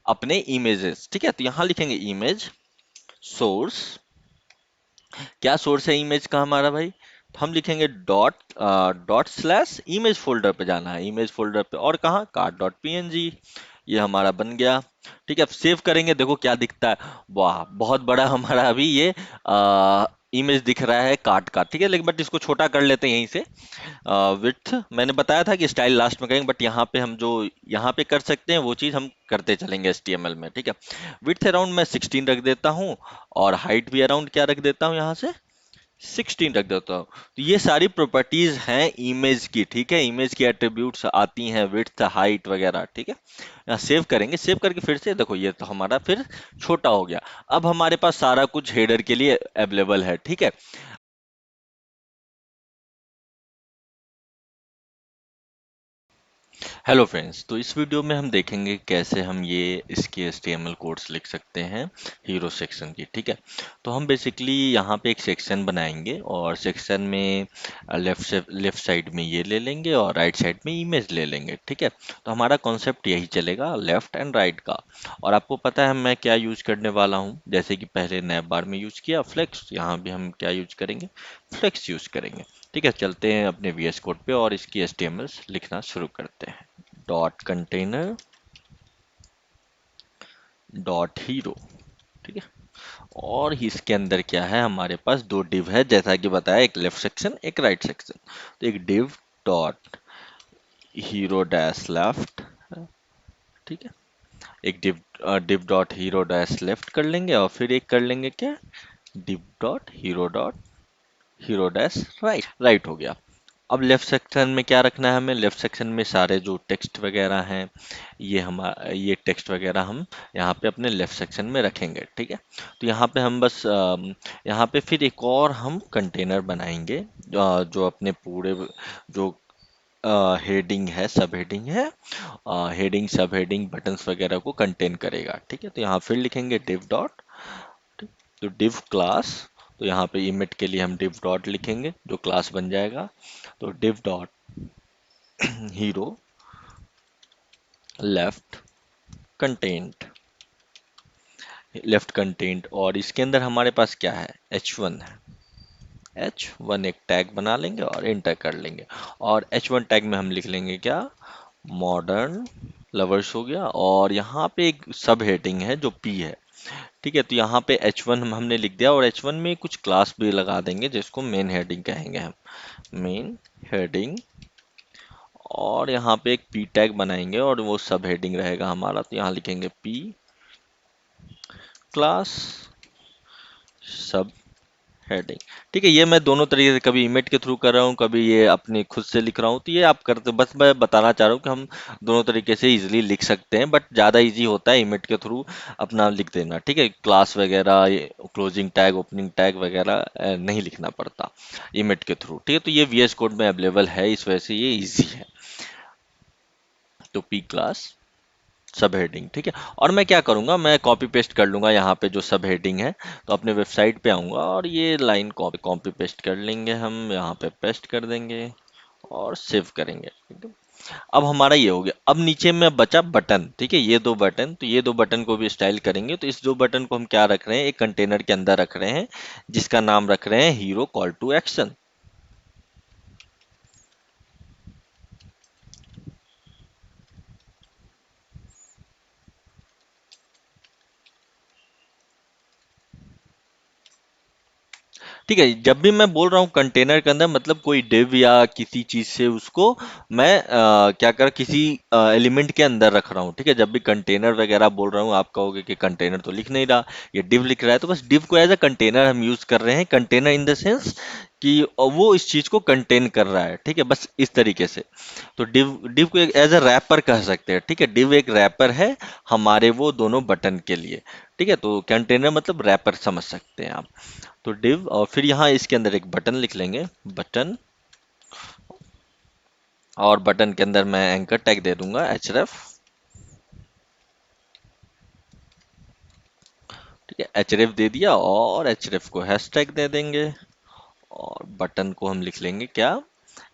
अपने इमेजेस, ठीक है। तो यहाँ लिखेंगे इमेज सोर्स। क्या सोर्स है इमेज का हमारा भाई? तो हम लिखेंगे डॉट स्लैश इमेज फोल्डर पे जाना है, इमेज फोल्डर पे, और कहाँ? Card dot png। ये हमारा बन गया, ठीक है। अब सेव करेंगे, देखो क्या दिखता है। वाह, बहुत बड़ा हमारा अभी ये इमेज दिख रहा है कार्ड का, ठीक है। लेकिन बट इसको छोटा कर लेते हैं यहीं से। विड्थ मैंने बताया था कि स्टाइल लास्ट में करेंगे, बट यहाँ पे हम जो यहाँ पे कर सकते हैं वो चीज़ हम करते चलेंगे HTML में, ठीक है। विड्थ अराउंड मैं 16 रख देता हूँ, और हाइट भी अराउंड क्या रख देता हूँ? यहाँ से 16 रख देता हूँ। तो ये सारी प्रॉपर्टीज हैं इमेज की, ठीक है। इमेज की एट्रीब्यूट्स आती हैं, विड्थ, हाइट वगैरह, ठीक है। यहाँ सेव करेंगे, सेव करके फिर से देखो, ये तो हमारा फिर छोटा हो गया। अब हमारे पास सारा कुछ हेडर के लिए अवेलेबल है, ठीक है। हेलो फ्रेंड्स, तो इस वीडियो में हम देखेंगे कैसे हम ये इसके HTML कोड्स लिख सकते हैं हीरो सेक्शन की, ठीक है। तो हम बेसिकली यहाँ पे एक सेक्शन बनाएंगे, और सेक्शन में लेफ्ट साइड में ये ले लेंगे और राइट साइड में इमेज ले लेंगे, ठीक है। तो हमारा कॉन्सेप्ट यही चलेगा, लेफ्ट एंड राइट का। और आपको पता है मैं क्या यूज करने वाला हूँ, जैसे कि पहले नैप बार में यूज किया फ्लेक्स, यहाँ भी हम क्या यूज करेंगे? फ्लेक्स यूज करेंगे, ठीक है। चलते हैं अपने VS कोड पे और इसकी HTML लिखना शुरू करते हैं। डॉट कंटेनर डॉट हीरो, ठीक है। और इसके अंदर क्या है? हमारे पास दो डिव है, जैसा कि बताया, एक लेफ्ट सेक्शन, एक राइट सेक्शन। तो एक div dot hero dash left, ठीक है। एक div dot hero dash left कर लेंगे, और फिर एक कर लेंगे क्या? Div dot hero dash right. Right हो गया। अब लेफ्ट सेक्शन में क्या रखना है हमें? लेफ्ट सेक्शन में सारे जो टेक्स्ट वगैरह हैं, ये टेक्स्ट वगैरह हम यहाँ पे अपने लेफ्ट सेक्शन में रखेंगे, ठीक है। तो यहाँ पे हम बस यहाँ पे फिर एक और हम कंटेनर बनाएंगे, जो अपने पूरे जो हेडिंग है, सब हेडिंग है, हेडिंग, सब हेडिंग, बटन्स वगैरह को कंटेन करेगा, ठीक है। तो यहाँ फिर लिखेंगे डिव डॉट, तो डिव क्लास। तो यहाँ पे इमेट के लिए हम डिव डॉट लिखेंगे, जो क्लास बन जाएगा। तो div dot hero left content, left content, और इसके अंदर हमारे पास क्या है? H1 है। H1 एक टैग बना लेंगे और एंटर कर लेंगे। और H1 टैग में हम लिख लेंगे क्या? मॉडर्न लवर्स हो गया। और यहाँ पे एक सब हेडिंग है जो P है, ठीक है। तो यहाँ पे H1 हमने लिख दिया, और H1 में कुछ क्लास भी लगा देंगे जिसको मेन हेडिंग कहेंगे हम, मेन हेडिंग। और यहाँ पे एक पी टैग बनाएंगे और वो सब हेडिंग रहेगा हमारा, तो यहाँ लिखेंगे पी क्लास सब हेडिंग। ठीक है, ये मैं दोनों तरीके से, कभी इमेज के थ्रू कर रहा हूँ, कभी ये अपने खुद से लिख रहा हूँ, तो ये आप करते, बस मैं बताना चाह रहा हूँ कि हम दोनों तरीके से इजीली लिख सकते हैं, बट ज़्यादा इजी होता है इमेज के थ्रू अपना लिख देना। ठीक है, क्लास वगैरह, क्लोजिंग टैग, ओपनिंग टैग वगैरह नहीं लिखना पड़ता इमेज के थ्रू। ठीक है, तो ये वीएस कोड में अवेलेबल है, इस वजह से ये ईजी है। तो पी क्लास सब हेडिंग, ठीक है। और मैं क्या करूंगा, मैं कॉपी पेस्ट कर लूंगा यहाँ पे जो सब हेडिंग है, तो अपने वेबसाइट पे आऊंगा और ये लाइन कॉपी पेस्ट कर लेंगे, हम यहाँ पे पेस्ट कर देंगे और सेव करेंगे। ठीक है, अब हमारा ये हो गया। अब नीचे में बचा बटन, ठीक है, ये दो बटन, तो ये दो बटन को भी स्टाइल करेंगे। तो इस दो बटन को हम क्या रख रहे हैं, एक कंटेनर के अंदर रख रहे हैं जिसका नाम रख रहे हैं हीरो कॉल टू एक्शन। ठीक है, जब भी मैं बोल रहा हूँ कंटेनर के अंदर, मतलब कोई डिव या किसी चीज से उसको मैं क्या कर, किसी एलिमेंट के अंदर रख रहा हूँ। ठीक है, जब भी कंटेनर वगैरह बोल रहा हूँ, आप कहोगे कि कंटेनर तो लिख नहीं रहा, ये डिव लिख रहा है, तो बस डिव को एज अ कंटेनर हम यूज कर रहे हैं। कंटेनर इन द सेंस कि वो इस चीज को कंटेन कर रहा है। ठीक है, बस इस तरीके से। तो डिव डिव को एक एज अ रैपर कह सकते हैं। ठीक है, डिव एक रैपर है हमारे वो दोनों बटन के लिए। ठीक है, तो कंटेनर मतलब रैपर समझ सकते हैं आप। तो डिव, और फिर यहाँ इसके अंदर एक बटन लिख लेंगे, बटन। और बटन के अंदर मैं एंकर टैग दे दूंगा href। ठीक है, href दे दिया और href को हैश टैग दे देंगे। और बटन को हम लिख लेंगे क्या,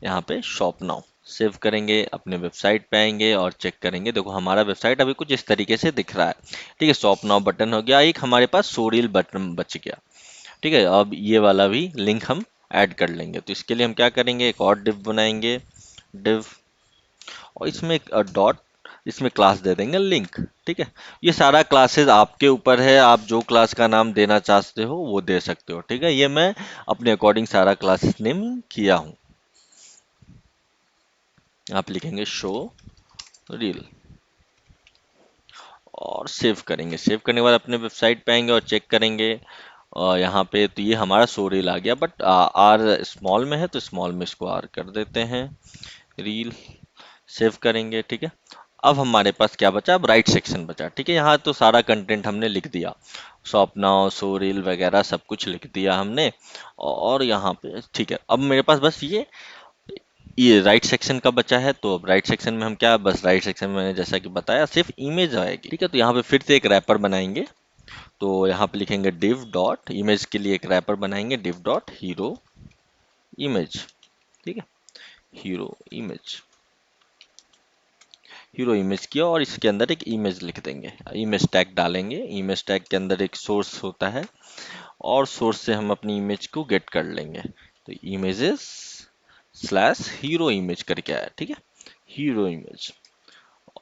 यहाँ पे शॉप नाउ। सेव करेंगे, अपने वेबसाइट पे आएंगे और चेक करेंगे। देखो हमारा वेबसाइट अभी कुछ इस तरीके से दिख रहा है। ठीक है, शॉप नाउ बटन हो गया, एक हमारे पास शोरील बटन बच गया। ठीक है, अब ये वाला भी लिंक हम ऐड कर लेंगे। तो इसके लिए हम क्या करेंगे, एक और डिव बनाएंगे, डिव, और इसमें एक डॉट, इसमें क्लास दे देंगे लिंक। ठीक है, ये सारा क्लासेस आपके ऊपर है, आप जो क्लास का नाम देना चाहते हो वो दे सकते हो। ठीक है, ये मैं अपने अकॉर्डिंग सारा क्लासेस नेम किया हूँ। आप लिखेंगे शो रील और सेव करेंगे। सेव करने के बाद अपने वेबसाइट पे आएंगे और चेक करेंगे। और यहाँ पे तो ये हमारा शो रील आ गया, बट आर स्मॉल में है तो स्मॉल में इसको आर कर देते हैं, रील। सेव करेंगे। ठीक है, अब हमारे पास क्या बचा, अब राइट सेक्शन बचा। ठीक है, यहाँ तो सारा कंटेंट हमने लिख दिया, शॉप नाउ, शो रील वगैरह सब कुछ लिख दिया हमने। और यहाँ पे ठीक है, अब मेरे पास बस ये राइट सेक्शन का बचा है। तो अब राइट सेक्शन में हम क्या, बस राइट सेक्शन में मैंने जैसा कि बताया सिर्फ इमेज आएगी। ठीक है, तो यहाँ पे फिर से एक रैपर बनाएंगे। तो यहाँ पे लिखेंगे div डॉट इमेज, के लिए एक रैपर बनाएंगे, div डॉट हीरो इमेज। ठीक है, हीरो इमेज, हीरो इमेज किया और इसके अंदर एक इमेज लिख देंगे, इमेज टैग डालेंगे। इमेज टैग के अंदर एक सोर्स होता है और सोर्स से हम अपनी इमेज को गेट कर लेंगे। तो इमेजेस स्लैश हीरो इमेज करके आया। ठीक है, हीरो इमेज।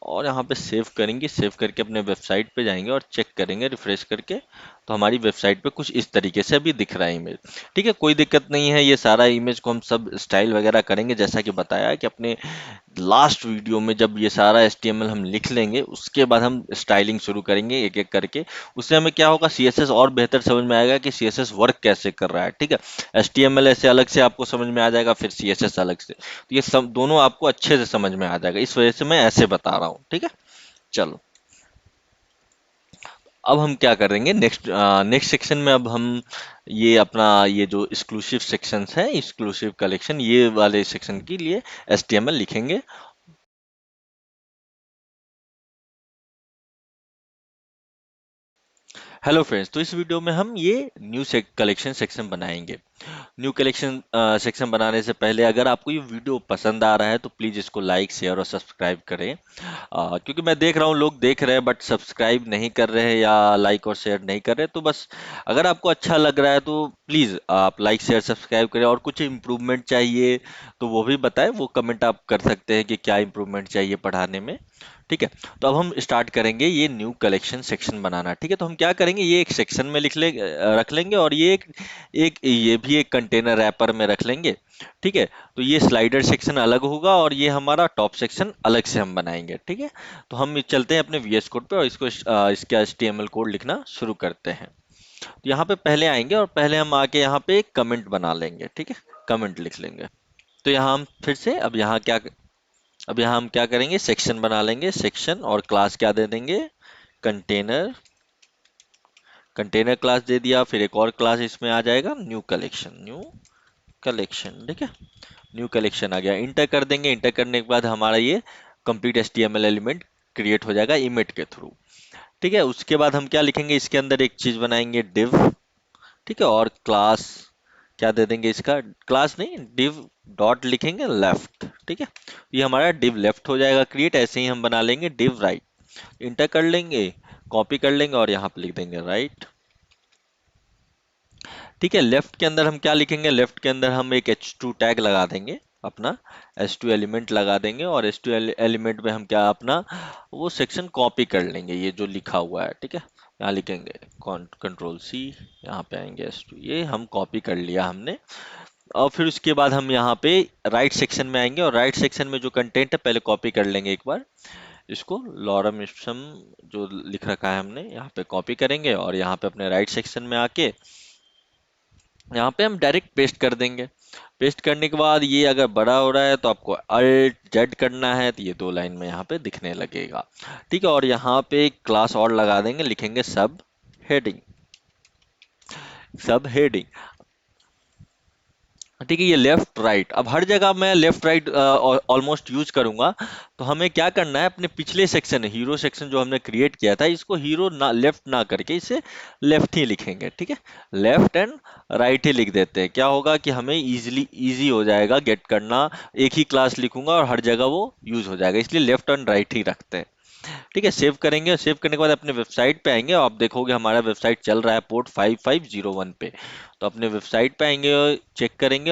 और यहाँ पे सेव करेंगे, सेव करके अपने वेबसाइट पे जाएंगे और चेक करेंगे रिफ्रेश करके, तो हमारी वेबसाइट पे कुछ इस तरीके से अभी दिख रहा है इमेज। ठीक है, कोई दिक्कत नहीं है, ये सारा इमेज को हम सब स्टाइल वगैरह करेंगे जैसा कि बताया कि अपने लास्ट वीडियो में जब ये सारा HTML हम लिख लेंगे उसके बाद हम स्टाइलिंग शुरू करेंगे एक एक करके। उससे हमें क्या होगा, CSS और बेहतर समझ में आएगा कि CSS वर्क कैसे कर रहा है। ठीक है, HTML ऐसे अलग से आपको समझ में आ जाएगा, फिर CSS अलग से, तो ये सब दोनों आपको अच्छे से समझ में आ जाएगा, इस वजह से मैं ऐसे बता रहा हूँ। ठीक है, चलो अब हम क्या करेंगे, नेक्स्ट सेक्शन में अब हम ये अपना ये जो एक्सक्लूसिव सेक्शंस है, एक्सक्लूसिव कलेक्शन, ये वाले सेक्शन के लिए HTML लिखेंगे। हेलो फ्रेंड्स, तो इस वीडियो में हम ये न्यू कलेक्शन सेक्शन बनाएंगे। न्यू कलेक्शन सेक्शन बनाने से पहले अगर आपको ये वीडियो पसंद आ रहा है तो प्लीज़ इसको लाइक, शेयर और सब्सक्राइब करें। क्योंकि मैं देख रहा हूँ लोग देख रहे हैं बट सब्सक्राइब नहीं कर रहे हैं या लाइक और शेयर नहीं कर रहे, तो बस अगर आपको अच्छा लग रहा है तो प्लीज़ आप लाइक, शेयर, सब्सक्राइब करें। और कुछ इम्प्रूवमेंट चाहिए तो वो भी बताएं, वो कमेंट आप कर सकते हैं कि क्या इम्प्रूवमेंट चाहिए पढ़ाने में। ठीक है, तो अब हम स्टार्ट करेंगे ये न्यू कलेक्शन सेक्शन बनाना। ठीक है, तो हम क्या करेंगे, ये एक सेक्शन में रख लेंगे और ये एक एक ये भी एक कंटेनर रैपर में रख लेंगे। ठीक है, तो ये स्लाइडर सेक्शन अलग होगा और ये हमारा टॉप सेक्शन अलग से हम बनाएंगे। ठीक है, तो हम चलते हैं अपने VS कोड पे और इसको इसका HTML कोड लिखना शुरू करते हैं। तो यहाँ पे पहले आएंगे और पहले हम आके यहाँ पे एक कमेंट बना लेंगे। ठीक है, कमेंट लिख लेंगे। तो यहाँ हम फिर से अब यहाँ हम क्या करेंगे, सेक्शन बना लेंगे, सेक्शन और क्लास क्या दे देंगे, कंटेनर। कंटेनर क्लास दे दिया, फिर एक और क्लास इसमें आ जाएगा, न्यू कलेक्शन। न्यू कलेक्शन, ठीक है, न्यू कलेक्शन आ गया। इंटर कर देंगे। इंटर करने के बाद हमारा ये कंप्लीट HTML एलिमेंट क्रिएट हो जाएगा इमेज के थ्रू। ठीक है, उसके बाद हम क्या लिखेंगे, इसके अंदर एक चीज बनाएंगे, डिव। ठीक है, और क्लास क्या दे देंगे, इसका क्लास नहीं, डिव डॉट लिखेंगे लेफ्ट। ठीक है, ये हमारा डिव लेफ्ट हो जाएगा क्रिएट। ऐसे ही हम बना लेंगे डिव राइट। इंटर कर लेंगे, कॉपी कर लेंगे और यहाँ पे लिख देंगे राइट। ठीक है, लेफ्ट के अंदर हम क्या लिखेंगे, लेफ्ट के अंदर हम एक H2 टैग लगा देंगे, अपना H2 एलिमेंट लगा देंगे और H2 एलिमेंट में हम क्या अपना वो सेक्शन कॉपी कर लेंगे, ये जो लिखा हुआ है। ठीक है, यहाँ लिखेंगे कंट्रोल C, यहाँ पे आएंगे H2, ये हम कॉपी कर लिया हमने। और फिर उसके बाद हम यहाँ पे राइट सेक्शन में आएंगे और राइट सेक्शन में जो कंटेंट है पहले कॉपी कर लेंगे एक बार। इसको लॉरम इप्सम जो लिख रखा है हमने यहाँ पे कॉपी करेंगे और यहाँ पे अपने राइट सेक्शन में आके यहाँ पे हम डायरेक्ट पेस्ट कर देंगे। पेस्ट करने के बाद ये अगर बड़ा हो रहा है तो आपको अल्ट जेड करना है, तो ये दो लाइन में यहाँ पे दिखने लगेगा। ठीक है, और यहाँ पे एक क्लास और लगा देंगे, लिखेंगे सब हेडिंग। सब हेडिंग, ठीक है, ये लेफ्ट राइट, अब हर जगह मैं लेफ्ट राइट ऑलमोस्ट यूज करूंगा। तो हमें क्या करना है, अपने पिछले सेक्शन हीरो सेक्शन जो हमने क्रिएट किया था, इसको हीरो ना लेफ्ट ना करके इसे लेफ्ट ही लिखेंगे। ठीक है, लेफ्ट एंड राइट ही लिख देते हैं। क्या होगा कि हमें इजी हो जाएगा गेट करना। एक ही क्लास लिखूंगा और हर जगह वो यूज हो जाएगा, इसलिए लेफ्ट एंड राइट ही रखते हैं। ठीक है, सेव करेंगे। सेव करने के बाद अपने वेबसाइट पे आएंगे और आप देखोगे हमारा वेबसाइट चल रहा है पोर्ट 5501 पे। तो अपने वेबसाइट पे आएंगे और चेक करेंगे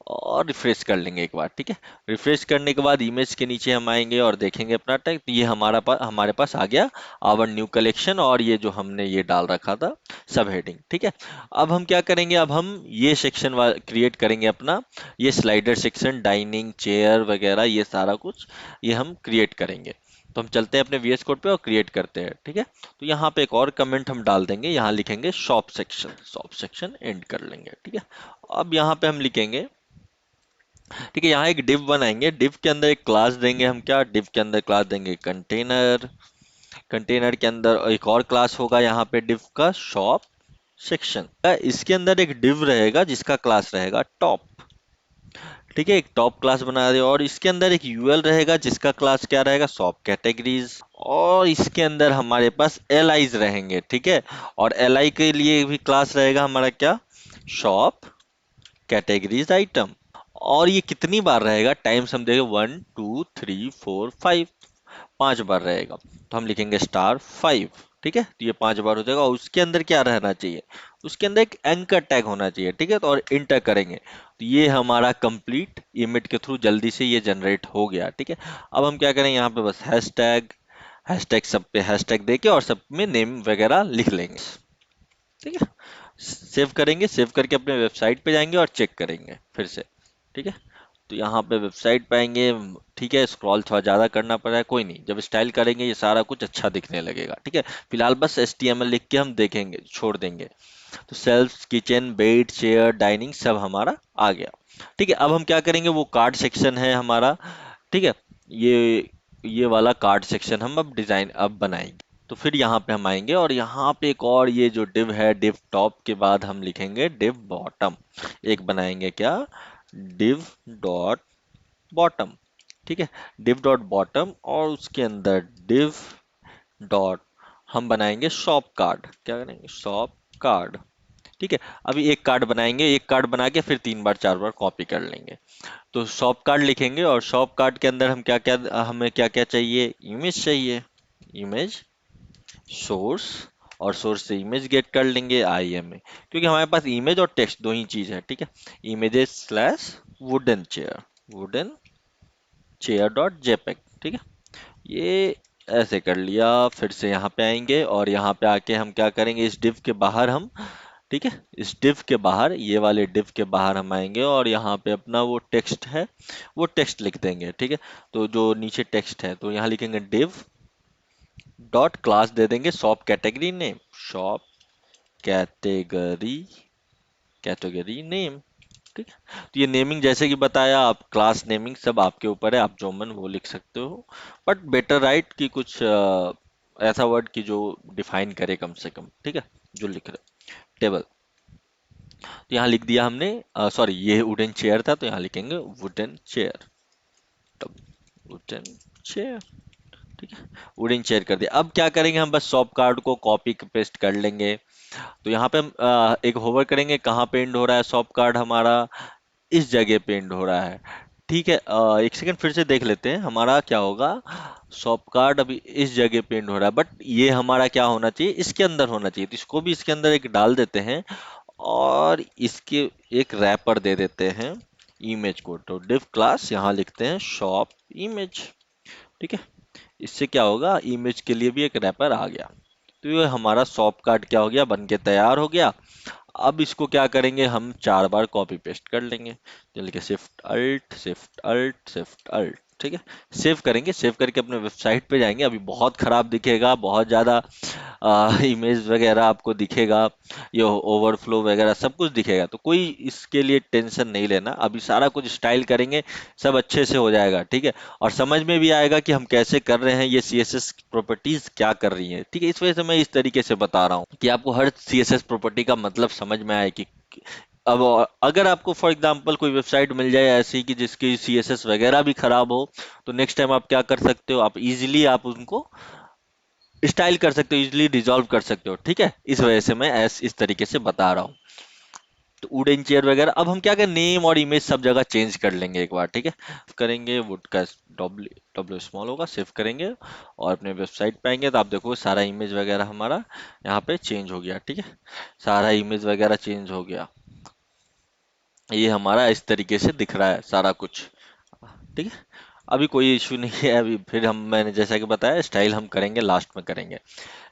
और रिफ्रेश कर लेंगे एक बार। ठीक है, रिफ्रेश करने के बाद इमेज के नीचे हम आएंगे और देखेंगे अपना टैग, तो ये हमारे पास आ गया आवर न्यू कलेक्शन और ये जो हमने ये डाल रखा था सब हेडिंग। ठीक है, अब हम क्या करेंगे, अब हम ये सेक्शन क्रिएट करेंगे अपना, ये स्लाइडर सेक्शन, डाइनिंग चेयर वगैरह ये सारा कुछ ये हम क्रिएट करेंगे। तो हम चलते हैं अपने VS कोड पे और क्रिएट करते हैं। ठीक है, तो यहाँ पे एक और कमेंट हम डाल देंगे, यहाँ लिखेंगे shop section. Shop section and कर लेंगे। ठीक है, अब यहाँ पे हम लिखेंगे, ठीक है, यहाँ एक डिव बनाएंगे। डिव के अंदर एक क्लास देंगे हम, क्या डिव के अंदर क्लास देंगे कंटेनर। कंटेनर के अंदर एक और क्लास होगा यहाँ पे डिव का शॉप सेक्शन। इसके अंदर एक डिव रहेगा जिसका क्लास रहेगा टॉप। ठीक है, एक टॉप क्लास बना दे और इसके अंदर एक यूएल रहेगा जिसका क्लास क्या रहेगा, शॉप कैटेगरीज। और इसके अंदर हमारे पास एलआईज रहेंगे। ठीक है, और एलआई के लिए भी क्लास रहेगा हमारा क्या, शॉप कैटेगरीज आइटम। और ये कितनी बार रहेगा, टाइम्स हम देखें 1 2 3 4 5, 5 बार रहेगा। तो हम लिखेंगे *5। ठीक है, तो ये 5 बार हो जाएगा और उसके अंदर क्या रहना चाहिए, उसके अंदर एक एंकर टैग होना चाहिए। ठीक है, तो और इंटर करेंगे तो ये हमारा कंप्लीट इमेज के थ्रू जल्दी से ये जनरेट हो गया। ठीक है, अब हम क्या करेंगे, यहाँ पे बस हैशटैग, हैशटैग सब पे हैशटैग देके और सब में नेम वगैरह लिख लेंगे। ठीक है, सेव करेंगे। सेव करके अपने वेबसाइट पे जाएंगे और चेक करेंगे फिर से। ठीक है, तो यहाँ पे वेबसाइट पे आएंगे। ठीक है, स्क्रॉल थोड़ा ज़्यादा करना पड़ रहा है, कोई नहीं, जब स्टाइल करेंगे ये सारा कुछ अच्छा दिखने लगेगा। ठीक है, फिलहाल बस HTML लिख के हम देखेंगे, छोड़ देंगे। तो self, kitchen, bed, chair, dining सब हमारा आ गया। ठीक है, अब हम क्या करेंगे, वो कार्ड सेक्शन है हमारा। ठीक है, ये ये वाला कार्ड सेक्शन हम अब डिजाइन अब बनाएंगे। तो फिर यहाँ पे हम आएंगे और यहाँ पे एक और ये जो डिव है, डिव टॉप के बाद हम लिखेंगे डिव बॉटम। एक बनाएंगे क्या, डिव डॉट बॉटम। ठीक है, डिव डॉट बॉटम और उसके अंदर डिव डॉट हम बनाएंगे शॉप कार्ड। क्या करेंगे, शॉप कार्ड। ठीक है, अभी एक कार्ड बनाएंगे, एक कार्ड बना के फिर 3 बार 4 बार कॉपी कर लेंगे। तो शॉप कार्ड लिखेंगे और शॉप कार्ड के अंदर हम क्या क्या, हमें क्या क्या चाहिए, इमेज चाहिए, इमेज सोर्स, और सोर्स से इमेज गेट कर लेंगे IMA, क्योंकि हमारे पास इमेज और टेक्स्ट दो ही चीज है। ठीक है, images slash wooden chair, wooden chair dot JPEG. ठीक है, ये ऐसे कर लिया। फिर से यहाँ पे आएंगे और यहाँ पे आके हम क्या करेंगे, इस डिव के बाहर हम, ठीक है। इस div के बाहर, ये वाले div के बाहर हम आएंगे और यहाँ पे अपना वो टेक्स्ट है, वो टेक्स्ट लिख देंगे। ठीक है, तो जो नीचे टेक्स्ट है तो यहाँ लिखेंगे div डॉट क्लास, दे देंगे shop category name, shop category, category name. ठीक है, तो ये नेमिंग जैसे कि बताया, आप क्लास नेमिंग सब आपके ऊपर है, आप जो मन वो लिख सकते हो, बट बेटर राइट कि कुछ ऐसा वर्ड की जो डिफाइन करे कम से कम। ठीक है, जो लिख रहे टेबल, तो यहाँ लिख दिया हमने। सॉरी, ये वुडन चेयर था तो यहाँ लिखेंगे वुडन चेयर, तब वुडन चेयर। ठीक है, वुडन चेयर कर दिया। अब क्या करेंगे, हम बस शॉप कार्ड को कॉपी पेस्ट कर लेंगे। तो यहाँ पे हम एक होवर करेंगे, कहाँ पे एंड हो रहा है शॉप कार्ड हमारा, इस जगह पे एंड हो रहा है। ठीक है, एक सेकंड फिर से देख लेते हैं हमारा क्या होगा। शॉप कार्ड अभी इस जगह पे एंड हो रहा है, बट ये हमारा क्या होना चाहिए, इसके अंदर होना चाहिए, तो इसको भी इसके अंदर एक डाल देते हैं और इसके एक रैपर दे देते हैं इमेज को। तो डिव क्लास यहाँ लिखते हैं शॉप इमेज। ठीक है, इससे क्या होगा, इमेज के लिए भी एक रैपर आ गया। तो ये हमारा शॉप कार्ड क्या हो गया, बन के तैयार हो गया। अब इसको क्या करेंगे, हम 4 बार कॉपी पेस्ट कर लेंगे। तो लिखे shift alt shift alt shift alt. ठीक है, सेव करेंगे, सेव करके अपने वेबसाइट पे जाएंगे। अभी बहुत खराब दिखेगा, बहुत ज़्यादा इमेज वगैरह आपको दिखेगा, ये ओवरफ्लो वगैरह सब कुछ दिखेगा, तो कोई इसके लिए टेंशन नहीं लेना। अभी सारा कुछ स्टाइल करेंगे, सब अच्छे से हो जाएगा। ठीक है, और समझ में भी आएगा कि हम कैसे कर रहे हैं, ये सीएसएस प्रॉपर्टीज क्या कर रही हैं। ठीक है, इस वजह से मैं इस तरीके से बता रहा हूँ कि आपको हर सीएसएस प्रॉपर्टी का मतलब समझ में आए कि अब अगर आपको फॉर एग्जांपल कोई वेबसाइट मिल जाए ऐसी कि जिसकी सीएसएस वगैरह भी खराब हो, तो नेक्स्ट टाइम आप क्या कर सकते हो, आप इजीली आप उनको स्टाइल कर सकते हो, इजीली रिजॉल्व कर सकते हो। ठीक है, इस वजह से मैं इस तरीके से बता रहा हूँ। तो वुडन चेयर वगैरह, अब हम क्या करें, नेम और इमेज सब जगह चेंज कर लेंगे एक बार। ठीक है, करेंगे वुड का डब्ल्यू डब्ल्यू स्मॉल होगा, सेव करेंगे और अपने वेबसाइट पे आएंगे तो आप देखो सारा इमेज वगैरह हमारा यहाँ पे चेंज हो गया। ठीक है, सारा इमेज वगैरह चेंज हो गया, ये हमारा इस तरीके से दिख रहा है सारा कुछ। ठीक है, अभी कोई इशू नहीं है। अभी फिर हम, मैंने जैसा कि बताया, स्टाइल हम करेंगे लास्ट में करेंगे।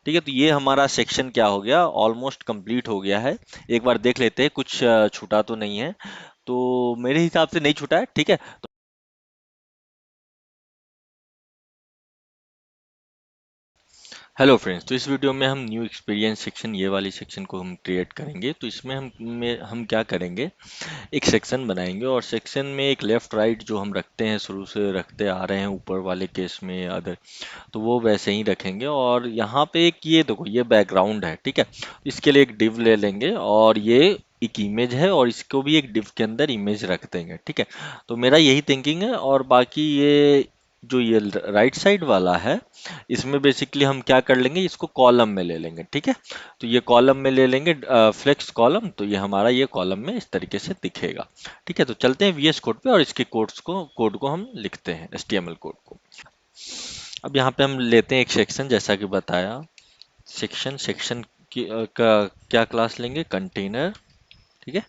ठीक है, तो ये हमारा सेक्शन क्या हो गया, ऑलमोस्ट कंप्लीट हो गया है। एक बार देख लेते हैं कुछ छूटा तो नहीं है, तो मेरे हिसाब से नहीं छूटा है। ठीक है, हेलो फ्रेंड्स, तो इस वीडियो में हम न्यू एक्सपीरियंस सेक्शन, ये वाली सेक्शन को हम क्रिएट करेंगे। तो इसमें हम क्या करेंगे, एक सेक्शन बनाएंगे और सेक्शन में एक लेफ्ट राइट जो हम रखते हैं, शुरू से रखते आ रहे हैं ऊपर वाले केस में अदर, तो वो वैसे ही रखेंगे। और यहाँ पे एक ये देखो, ये बैकग्राउंड है। ठीक है, इसके लिए एक डिव ले लेंगे और ये एक इमेज है और इसको भी एक डिव के अंदर इमेज रख देंगे। ठीक है, तो मेरा यही थिंकिंग है। और बाकी ये जो ये राइट साइड वाला है, इसमें बेसिकली हम क्या कर लेंगे, इसको कॉलम में ले लेंगे। ठीक है, तो ये कॉलम में ले लेंगे, फ्लेक्स कॉलम, तो ये हमारा ये कॉलम में इस तरीके से दिखेगा। ठीक है, तो चलते हैं वीएस कोड पे और इसके कोड को हम लिखते हैं, एचटीएमएल कोड को। अब यहाँ पे हम लेते हैं एक सेक्शन, जैसा कि बताया, सेक्शन सेक्शन का क्या क्लास लेंगे, कंटेनर। ठीक है,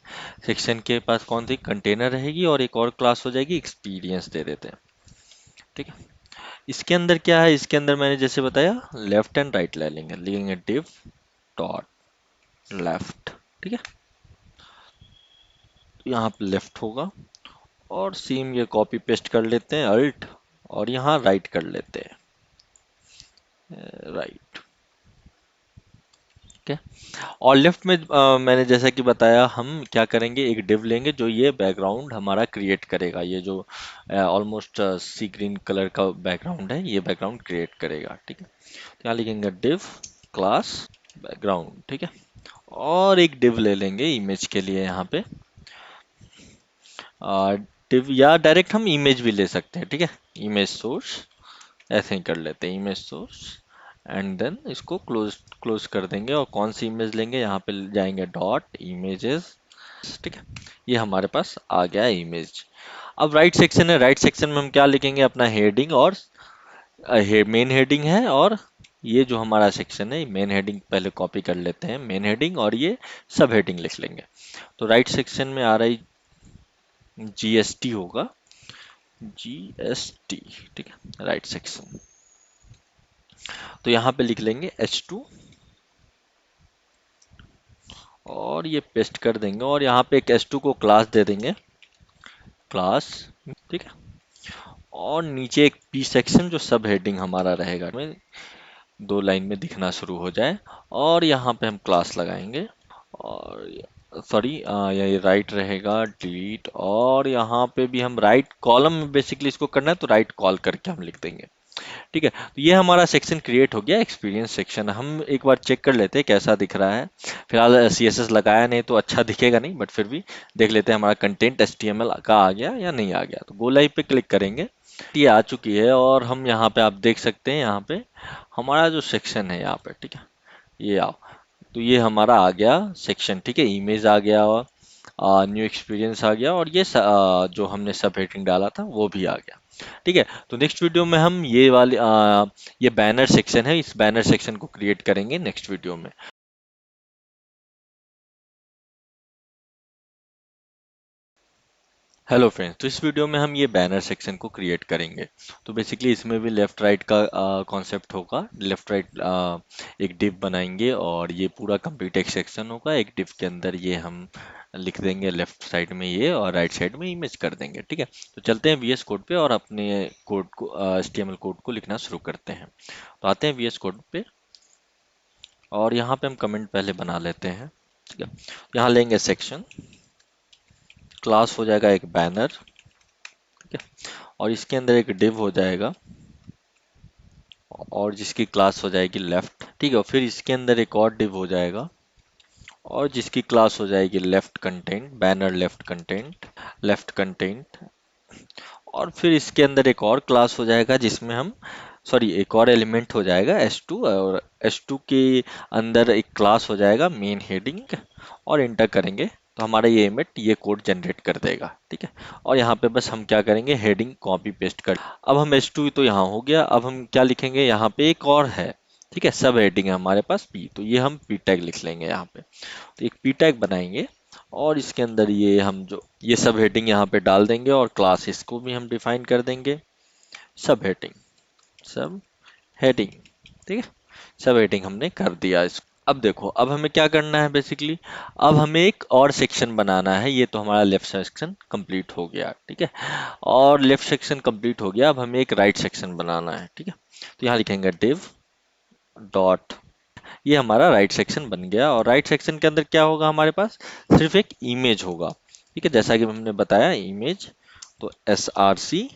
सेक्शन के पास कौन सी कंटेनर रहेगी और एक और क्लास हो जाएगी एक्सपीरियंस, दे देते हैं। ठीक है, इसके अंदर क्या है, इसके अंदर मैंने जैसे बताया लेफ्ट एंड राइट ले लेंगे, लिखेंगे डिव डॉट लेफ्ट। ठीक है, तो यहाँ पे लेफ्ट होगा और सेम ये कॉपी पेस्ट कर लेते हैं अल्ट, और यहाँ राइट कर लेते हैं राइट। ठीक है, और लेफ्ट में मैंने जैसा कि बताया, हम क्या करेंगे, एक डिव लेंगे जो ये बैकग्राउंड हमारा क्रिएट करेगा, ये जो ऑलमोस्ट सी ग्रीन कलर का बैकग्राउंड है, ये बैकग्राउंड क्रिएट करेगा। ठीक है, तो यहाँ लिखेंगे डिव क्लास बैकग्राउंड। ठीक है, और एक डिव ले लेंगे इमेज के लिए यहाँ पे, डिव या डायरेक्ट हम इमेज भी ले सकते हैं। ठीक है, इमेज सोर्स, ऐसे ही कर लेते हैं इमेज सोर्स, एंड देन इसको क्लोज क्लोज कर देंगे। और कौन सी इमेज लेंगे, यहाँ पे जाएंगे डॉट इमेजेस। ठीक है, ये हमारे पास आ गया है इमेज। अब राइट सेक्शन है, राइट सेक्शन में हम क्या लिखेंगे, अपना हेडिंग और मेन हेडिंग है, और ये जो हमारा सेक्शन है, मेन हेडिंग पहले कॉपी कर लेते हैं, मेन हेडिंग, और ये सब हेडिंग लिख लेंगे। तो राइट सेक्शन में आ रही जीएसटी होगा, जीएसटी। ठीक है, राइट सेक्शन, तो यहाँ पे लिख लेंगे H2 और ये पेस्ट कर देंगे और यहाँ पे एक S2 को क्लास दे देंगे, क्लास। ठीक है। और नीचे एक पी सेक्शन जो सब हेडिंग हमारा रहेगा में 2 लाइन में दिखना शुरू हो जाए। और यहाँ पे हम क्लास लगाएंगे और सॉरी, ये राइट रहेगा डिलीट। और यहाँ पे भी हम राइट कॉलम में बेसिकली इसको करना है तो राइट कॉल करके हम लिख देंगे। ठीक है, तो ये हमारा सेक्शन क्रिएट हो गया, एक्सपीरियंस सेक्शन। हम एक बार चेक कर लेते हैं कैसा दिख रहा है। फिलहाल CSS लगाया नहीं तो अच्छा दिखेगा नहीं, बट फिर भी देख लेते हैं हमारा कंटेंट HTML का आ गया या नहीं आ गया। तो गो लाइव पे क्लिक करेंगे, ये आ चुकी है। और हम यहाँ पे आप देख सकते हैं, यहाँ पे हमारा जो सेक्शन है यहाँ पे, ठीक है, ये आओ। तो ये हमारा आ गया सेक्शन। ठीक है, इमेज आ गया, न्यू एक्सपीरियंस आ गया, और ये जो हमने सब हेडिंग डाला था वो भी आ गया। ठीक है, तो नेक्स्ट वीडियो में हम ये वाली ये बैनर सेक्शन है, इस बैनर सेक्शन को क्रिएट करेंगे नेक्स्ट वीडियो में। हेलो फ्रेंड्स, तो इस वीडियो में हम ये बैनर सेक्शन को क्रिएट करेंगे। तो बेसिकली इसमें भी लेफ्ट राइट का कॉन्सेप्ट होगा। लेफ्ट राइट एक डिव बनाएंगे और ये पूरा कंप्लीट एक सेक्शन होगा। एक डिव के अंदर ये हम लिख देंगे लेफ्ट साइड में ये, और राइट साइड में इमेज कर देंगे। ठीक है, तो चलते हैं VS कोड पे और अपने कोड को HTML कोड को लिखना शुरू करते हैं। तो आते हैं VS कोड पे और यहाँ पे हम कमेंट पहले बना लेते हैं। ठीक है, यहाँ लेंगे सेक्शन, क्लास हो जाएगा एक बैनर। ठीक है, और इसके अंदर एक डिव हो जाएगा और जिसकी क्लास हो जाएगी लेफ्ट। ठीक है, और फिर इसके अंदर एक और डिव हो जाएगा और जिसकी क्लास हो जाएगी left content, banner left content, left content. और फिर इसके अंदर एक और क्लास हो जाएगा जिसमें हम सॉरी एक और एलिमेंट हो जाएगा S2, और S2 के अंदर एक क्लास हो जाएगा मेन हेडिंग। और इंटर करेंगे तो हमारा ये इमेज ये कोड जनरेट कर देगा। ठीक है, और यहाँ पे बस हम क्या करेंगे, हेडिंग कॉपी पेस्ट कर। अब हम S2 तो यहाँ हो गया, अब हम क्या लिखेंगे, यहाँ पे एक और है। ठीक है, सब हेडिंग है हमारे पास P, तो ये हम P टैग लिख लेंगे यहाँ पे। तो एक P टैग बनाएंगे और इसके अंदर ये हम जो ये सब हेडिंग यहाँ पे डाल देंगे और क्लास इसको भी हम डिफाइन कर देंगे, सब हेडिंग, सब हेडिंग। ठीक है, सब हेडिंग हमने कर दिया इसको। अब देखो, अब हमें क्या करना है बेसिकली, अब हमें एक और सेक्शन बनाना है। ये तो हमारा लेफ्ट सेक्शन कंप्लीट हो गया। ठीक है, और लेफ्ट सेक्शन कंप्लीट हो गया, अब हमें एक राइट सेक्शन बनाना है। ठीक है, तो यहाँ लिखेंगे div डॉट, ये हमारा राइट सेक्शन बन गया। और राइट सेक्शन के अंदर क्या होगा, हमारे पास सिर्फ एक इमेज होगा। ठीक है, जैसा कि हमने बताया इमेज, तो SRC,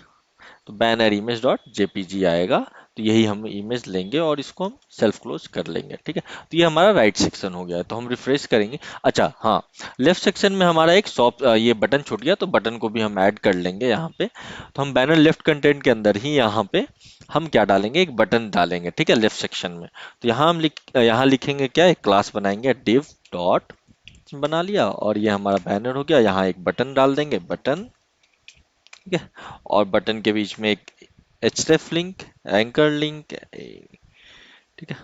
तो बैनर इमेज डॉट JPG आएगा। तो यही हम इमेज लेंगे और इसको हम सेल्फ क्लोज कर लेंगे। ठीक है, तो ये हमारा राइट सेक्शन हो गया है। तो हम रिफ्रेश करेंगे। अच्छा हाँ, लेफ्ट सेक्शन में हमारा एक शॉप ये बटन छूट गया, तो बटन को भी हम ऐड कर लेंगे यहाँ पे। तो हम बैनर लेफ्ट कंटेंट के अंदर ही यहाँ पे हम क्या डालेंगे, एक बटन डालेंगे। ठीक है, लेफ्ट सेक्शन में। तो यहाँ हम यहाँ लिखेंगे क्या, एक क्लास बनाएंगे div डॉट, बना लिया। और ये हमारा बैनर हो गया, यहाँ एक बटन डाल देंगे, बटन। ठीक है, और बटन के बीच में एक href लिंक, एंकर लिंक। ठीक है,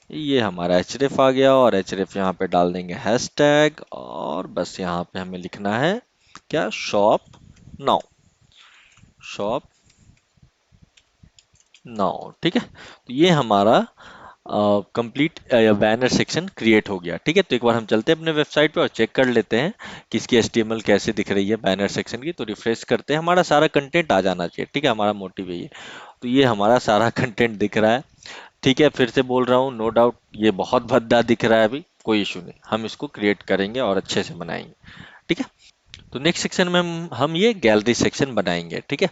ये हमारा href आ गया और href यहाँ पे डाल देंगे हैशटैग। और बस यहाँ पे हमें लिखना है क्या, शॉप नाउ, शॉप नाउ। ठीक है, तो ये हमारा कंप्लीट बैनर सेक्शन क्रिएट हो गया। ठीक है, तो एक बार हम चलते हैं अपने वेबसाइट पे और चेक कर लेते हैं कि इसकी HTML कैसे दिख रही है बैनर सेक्शन की। तो रिफ्रेश करते हैं, हमारा सारा कंटेंट आ जाना चाहिए। ठीक है, हमारा मोटिव यही है। तो ये हमारा सारा कंटेंट दिख रहा है। ठीक है, फिर से बोल रहा हूँ, नो डाउट ये बहुत भद्दा दिख रहा है, अभी कोई इशू नहीं, हम इसको क्रिएट करेंगे और अच्छे से बनाएंगे। ठीक है, तो नेक्स्ट सेक्शन में हम ये गैलरी सेक्शन बनाएंगे। ठीक है,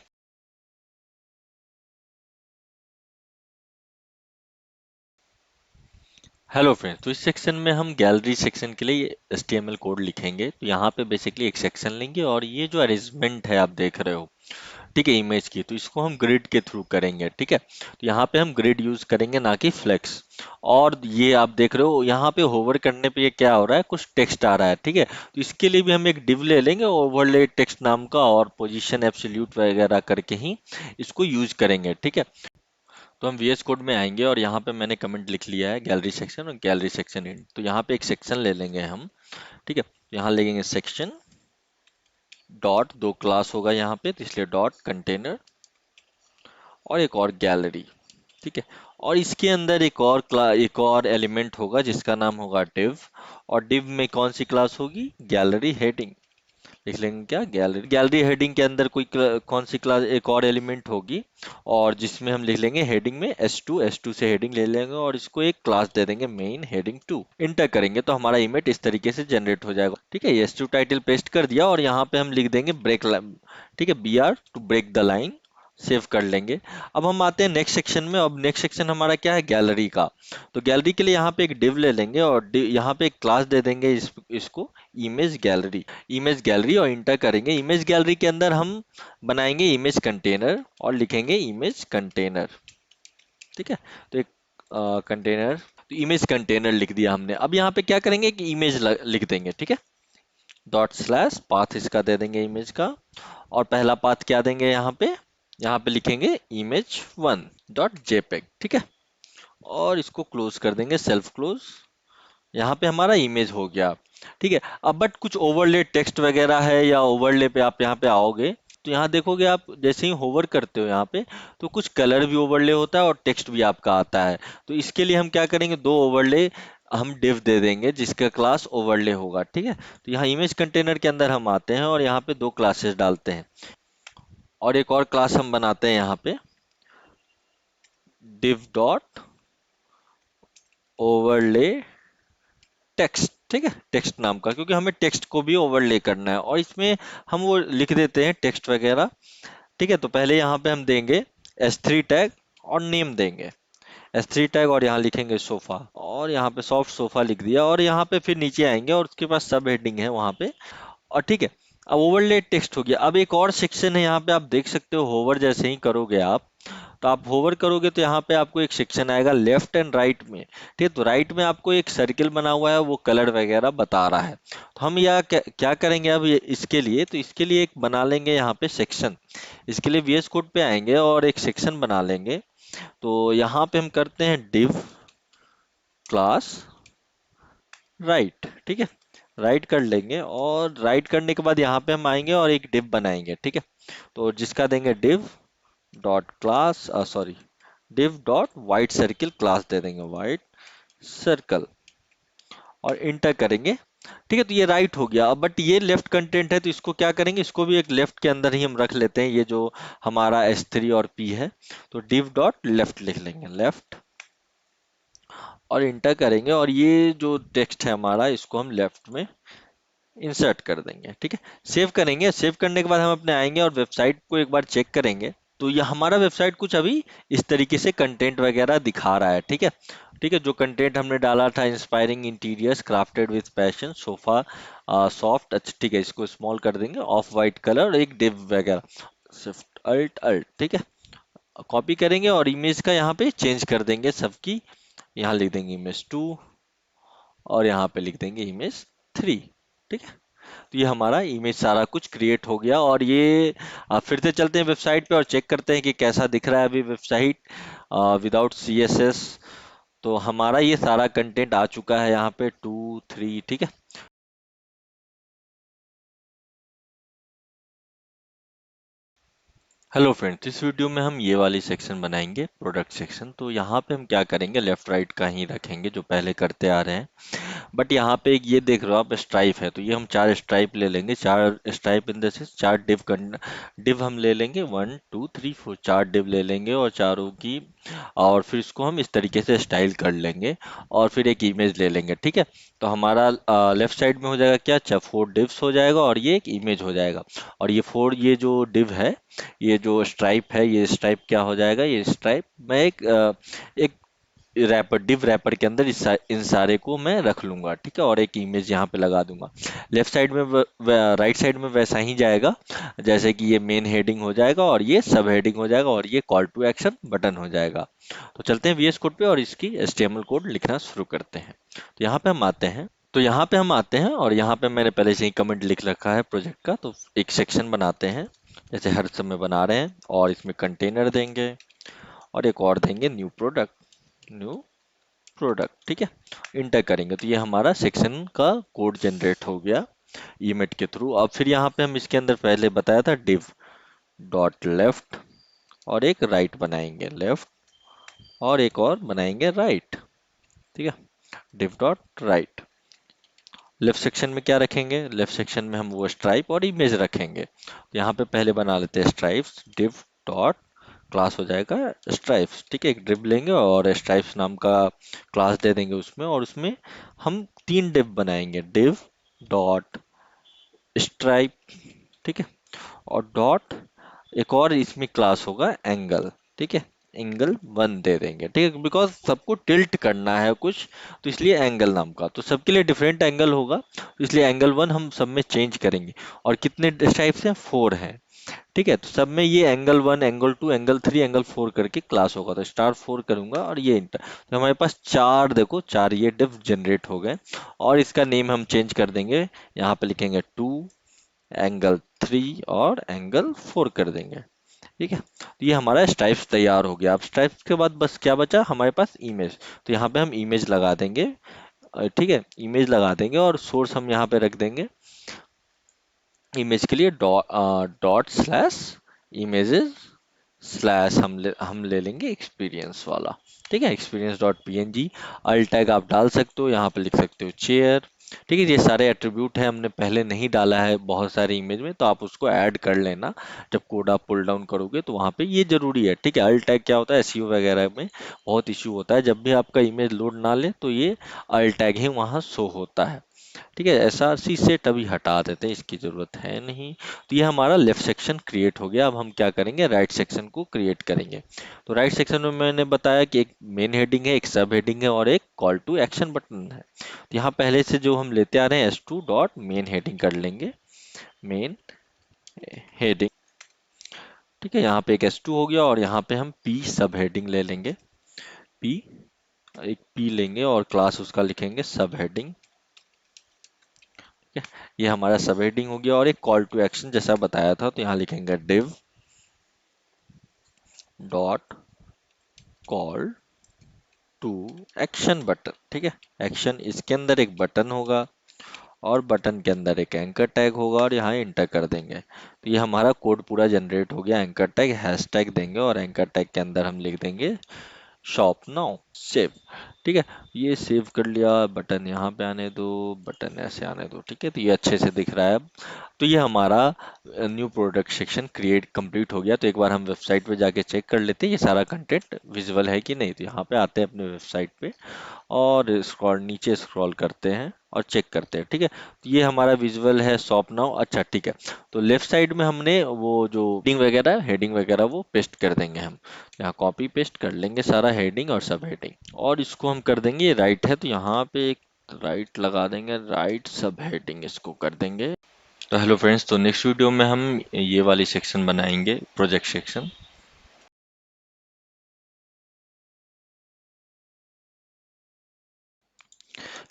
हेलो फ्रेंड्स, तो इस सेक्शन में हम गैलरी सेक्शन के लिए HTML कोड लिखेंगे। तो यहाँ पे बेसिकली एक सेक्शन लेंगे और ये जो अरेंजमेंट है आप देख रहे हो, ठीक है, इमेज की, तो इसको हम ग्रिड के थ्रू करेंगे। ठीक है, तो यहाँ पे हम ग्रिड यूज करेंगे, ना कि फ्लेक्स। और ये आप देख रहे हो यहाँ पे होवर करने पे ये क्या हो रहा है, कुछ टेक्स्ट आ रहा है। ठीक है, तो इसके लिए भी हम एक डिव ले लेंगे ओवरले टेक्स्ट नाम का, और पोजीशन एब्सोल्यूट वगैरह करके ही इसको यूज करेंगे। ठीक है, तो हम VS कोड में आएंगे और यहाँ पे मैंने कमेंट लिख लिया है गैलरी सेक्शन और गैलरी सेक्शन इंड। तो यहाँ पे एक सेक्शन ले लेंगे हम। ठीक है, यहाँ लेंगे सेक्शन डॉट, दो क्लास होगा यहाँ पे, तो इसलिए डॉट कंटेनर, और एक और गैलरी। ठीक है। और इसके अंदर एक और एलिमेंट होगा जिसका नाम होगा div। और div में कौन सी क्लास होगी? Gallery heading. लिख लेंगे क्या? गैलरी। गैलरी हेडिंग के अंदर कौन सी क्लास, एक और एलिमेंट होगी, और जिसमें हम लिख लेंगे हेडिंग में S2 से हेडिंग ले लेंगे और इसको एक क्लास दे देंगे मेन हेडिंग 2। इंटर करेंगे तो हमारा इमेज इस तरीके से जनरेट हो जाएगा। ठीक है, S2 टाइटल पेस्ट कर दिया और यहाँ पे हम लिख देंगे ब्रेक। ठीक है, BR to break the line. Save कर लेंगे। अब हम आते हैं नेक्स्ट सेक्शन में। अब नेक्स्ट सेक्शन हमारा क्या है? गैलरी का। तो गैलरी के लिए यहाँ पे एक डिव ले लेंगे और यहाँ पे एक क्लास दे देंगे इसको इमेज गैलरी। इमेज गैलरी और इंटर करेंगे। इमेज गैलरी के अंदर हम बनाएंगे इमेज कंटेनर और लिखेंगे इमेज कंटेनर। ठीक है, तो एक कंटेनर, तो इमेज कंटेनर लिख दिया हमने। अब यहाँ पे क्या करेंगे कि इमेज लिख देंगे। ठीक है, डॉट स्लैश पाथ इसका दे देंगे इमेज का। और पहला पाथ क्या देंगे यहाँ पे लिखेंगे image1.jpg। ठीक है, और इसको क्लोज कर देंगे, सेल्फ क्लोज। यहाँ पे हमारा इमेज हो गया। ठीक है, अब बट कुछ ओवरले टेक्स्ट वगैरह है, या ओवरले पे आप यहाँ पे आओगे तो यहाँ देखोगे आप जैसे ही होवर करते हो यहाँ पे, तो कुछ कलर भी ओवरले होता है और टेक्स्ट भी आपका आता है। तो इसके लिए हम क्या करेंगे? दो ओवरले हम डिव दे देंगे जिसका क्लास ओवरले होगा। ठीक है, तो यहाँ इमेज कंटेनर के अंदर हम आते हैं और यहाँ पे दो क्लासेस डालते हैं और एक और क्लास हम बनाते हैं यहाँ पे div डॉट ओवरले टेक्स्ट। ठीक है, टेक्स्ट नाम का, क्योंकि हमें टेक्स्ट को भी ओवरले करना है और इसमें हम वो लिख देते हैं टेक्स्ट वगैरह। ठीक है, तो पहले यहाँ पे हम देंगे S3 टैग और नेम देंगे S3 टैग, और यहाँ लिखेंगे सोफा और यहाँ पे सॉफ्ट सोफा लिख दिया। और यहाँ पे फिर नीचे आएंगे और उसके पास सब हेडिंग है वहाँ पे। और ठीक है, अब ओवरले टेक्स्ट हो गया। अब एक और सेक्शन है यहाँ पे, आप देख सकते हो होवर जैसे ही करोगे आप, तो आप होवर करोगे तो यहाँ पे आपको एक सेक्शन आएगा लेफ्ट एंड राइट में। ठीक है, तो राइट में आपको एक सर्किल बना हुआ है, वो कलर वगैरह बता रहा है। तो हम यह क्या करेंगे अब इसके लिए? तो इसके लिए एक बना लेंगे यहाँ पे सेक्शन। इसके लिए VS कोड पे आएंगे और एक सेक्शन बना लेंगे। तो यहाँ पे हम करते हैं div क्लास राइट। ठीक है, राइट कर लेंगे और राइट करने के बाद यहाँ पे हम आएंगे और एक div बनाएंगे। ठीक है, तो जिसका देंगे div dot class, sorry, div dot white circle class दे देंगे, वाइट सर्कल, और इंटर करेंगे। ठीक है, तो ये राइट हो गया। अब बट ये लेफ्ट कंटेंट है तो इसको क्या करेंगे? इसको भी एक लेफ्ट के अंदर ही हम रख लेते हैं, ये जो हमारा S3 और P है। तो div डॉट लेफ्ट लिख लेंगे, लेफ्ट, और इंटर करेंगे और ये जो टेक्स्ट है हमारा इसको हम लेफ्ट में इंसर्ट कर देंगे। ठीक है, सेव करेंगे। सेव करने के बाद हम अपने आएंगे और वेबसाइट को एक बार चेक करेंगे। तो ये हमारा वेबसाइट कुछ अभी इस तरीके से कंटेंट वगैरह दिखा रहा है। ठीक है, ठीक है, जो कंटेंट हमने डाला था, inspiring interiors crafted with passion, sofa soft, अच्छा ठीक है, इसको स्मॉल कर देंगे, ऑफ वाइट कलर, और एक डिव वगैरह, शिफ्ट अल्ट अल्ट। ठीक है, कॉपी करेंगे और इमेज का यहाँ पे चेंज कर देंगे सबकी। यहाँ लिख देंगे इमेज 2 और यहाँ पे लिख देंगे इमेज 3। ठीक है, तो ये हमारा इमेज सारा कुछ क्रिएट हो गया। और ये फिर से चलते हैं वेबसाइट पे और चेक करते हैं कि कैसा दिख रहा है अभी वेबसाइट विदाउट CSS। तो हमारा ये सारा कंटेंट आ चुका है यहाँ पे 2 3। ठीक है, हेलो फ्रेंड्स, इस वीडियो में हम ये वाली सेक्शन बनाएंगे, प्रोडक्ट सेक्शन। तो यहाँ पे हम क्या करेंगे? लेफ्ट राइट का ही रखेंगे जो पहले करते आ रहे हैं। बट यहाँ पे एक ये देख रहे हो आप स्ट्राइप है, तो ये हम 4 स्ट्राइप ले लेंगे। 4 stripe in the sense 4 div हम ले लेंगे, 1 2 3 4, 4 डिव ले लेंगे और चारों की। और फिर इसको हम इस तरीके से स्टाइल कर लेंगे और फिर एक इमेज ले लेंगे। ठीक है, तो हमारा लेफ्ट साइड में हो जाएगा क्या? 4 डिव्स हो जाएगा और ये एक इमेज हो जाएगा। और ये जो डिव है, ये जो स्ट्राइप है, ये स्ट्राइप क्या हो जाएगा? ये स्ट्राइप मैं एक डिव रैपर के अंदर इन सारे को मैं रख लूंगा। ठीक है, और एक इमेज यहाँ पे लगा दूंगा। लेफ्ट साइड में राइट साइड में वैसा ही जाएगा, जैसे कि ये मेन हेडिंग हो जाएगा और ये सब हेडिंग हो जाएगा और ये कॉल टू एक्शन बटन हो जाएगा। तो चलते हैं VS कोड पे और इसकी HTML कोड लिखना शुरू करते हैं। तो यहाँ पे हम आते हैं, और यहाँ पे मैंने पहले से ही कमेंट लिख रखा है प्रोजेक्ट का। तो एक सेक्शन बनाते हैं जैसे हर समय बना रहे हैं, और इसमें कंटेनर देंगे और एक और देंगे न्यू प्रोडक्ट। ठीक है, इंटर करेंगे तो ये हमारा सेक्शन का कोड जनरेट हो गया ईमेट के थ्रू। अब फिर यहाँ पे हम इसके अंदर पहले बताया था div डॉट लेफ्ट और एक राइट बनाएंगे, लेफ्ट और एक और बनाएंगे राइट। ठीक है, div dot right. Left section में क्या रखेंगे? लेफ्ट सेक्शन में हम वो स्ट्राइप और इमेज रखेंगे। तो यहाँ पे पहले बना लेते हैं स्ट्राइप्स, div डॉट क्लास हो जाएगा स्ट्राइप्स। ठीक है, एक डिव लेंगे और स्ट्राइप्स नाम का क्लास दे देंगे उसमें, और उसमें हम 3 डिव बनाएंगे, डिव डॉट स्ट्राइप। ठीक है, और डॉट एक और इसमें क्लास होगा एंगल। ठीक है, एंगल 1 दे देंगे। ठीक है, बिकॉज सबको टिल्ट करना है कुछ, तो इसलिए एंगल नाम का, तो सबके लिए डिफरेंट एंगल होगा, तो इसलिए एंगल 1 हम सब में चेंज करेंगे। और कितने टाइप्स हैं? 4 हैं। ठीक है, तो सब में ये एंगल 1, एंगल 2, एंगल 3, एंगल 4 करके क्लास होगा, तो स्टार 4 करूंगा और ये इंटर। तो हमारे पास चार, देखो चार ये डिव जनरेट हो गए। और इसका नेम हम चेंज कर देंगे, यहाँ पे लिखेंगे 2, एंगल 3 और एंगल 4 कर देंगे। ठीक है, तो ये हमारा स्ट्राइप्स तैयार हो गया। अब स्ट्राइप्स के बाद बस क्या बचा हमारे पास? इमेज। तो यहाँ पे हम इमेज लगा देंगे। ठीक है, इमेज लगा देंगे और सोर्स हम यहाँ पे रख देंगे इमेज के लिए डॉट स्लैश इमेजेस स्लैश हम ले लेंगे एक्सपीरियंस वाला। ठीक है, experience dot png। Alt tag आप डाल सकते हो, यहाँ पे लिख सकते हो चेयर। ठीक है, ये सारे एट्रीब्यूट है, हमने पहले नहीं डाला है बहुत सारी इमेज में, तो आप उसको ऐड कर लेना जब कोड आप पुल डाउन करोगे, तो वहाँ पे ये जरूरी है। ठीक है, अल्ट टैग क्या होता है, एसईओ वगैरह में बहुत इश्यू होता है, जब भी आपका इमेज लोड ना ले तो ये अल्ट टैग ही वहाँ शो होता है। ठीक है, एसआरसी सेट अभी हटा देते हैं, इसकी जरूरत है नहीं। तो ये हमारा लेफ्ट सेक्शन क्रिएट हो गया। अब हम क्या करेंगे? राइट सेक्शन को क्रिएट करेंगे। तो राइट सेक्शन में मैंने बताया कि एक मेन हेडिंग है, एक सब हेडिंग है और एक कॉल टू एक्शन बटन है। तो यहाँ पहले से जो हम लेते आ रहे हैं S2 डॉट मेन हेडिंग कर लेंगे, मेन हेडिंग। ठीक है, यहाँ पे एक S2 हो गया और यहाँ पे हम P सब हेडिंग ले लेंगे। P, एक P लेंगे और क्लास उसका लिखेंगे सब हेडिंग। ठीक है, ये हमारा सब हेडिंग हो गया। और एक कॉल टू एक्शन जैसा बताया था, तो यहाँ लिखेंगे div dot call to action button. ठीक है, एक्शन इसके अंदर एक बटन होगा और बटन के अंदर एक एंकर टैग होगा और यहाँ इंटर कर देंगे। तो ये हमारा कोड पूरा जनरेट हो गया। एंकर टैग हैश टैग देंगे और एंकर टैग के अंदर हम लिख देंगे शॉप नाउ, सेव। ठीक है, ये सेव कर लिया। बटन यहाँ पे आने दो, बटन ऐसे आने दो। ठीक है, तो ये अच्छे से दिख रहा है अब। तो ये हमारा new product section create complete हो गया। तो एक बार हम वेबसाइट पे जाके चेक कर लेते हैं ये सारा कंटेंट विजुअल है कि नहीं। तो यहाँ पे आते हैं अपने वेबसाइट पे और स्क्रॉल नीचे स्क्रॉल करते हैं और चेक करते हैं। ठीक है, तो ये हमारा विजुअल है शॉप नाउ। अच्छा ठीक है, तो लेफ्ट साइड में हमने वो जो हेडिंग वगैरह वो पेस्ट कर देंगे हम। यहाँ कॉपी पेस्ट कर लेंगे सारा हेडिंग और सब हेडिंग, और इसको हम कर देंगे, ये राइट है तो यहाँ पे एक राइट लगा देंगे, राइट सब हेडिंग इसको कर देंगे। तो हेलो फ्रेंड्स, तो नेक्स्ट वीडियो में हम ये वाली सेक्शन बनाएंगे, प्रोजेक्ट सेक्शन।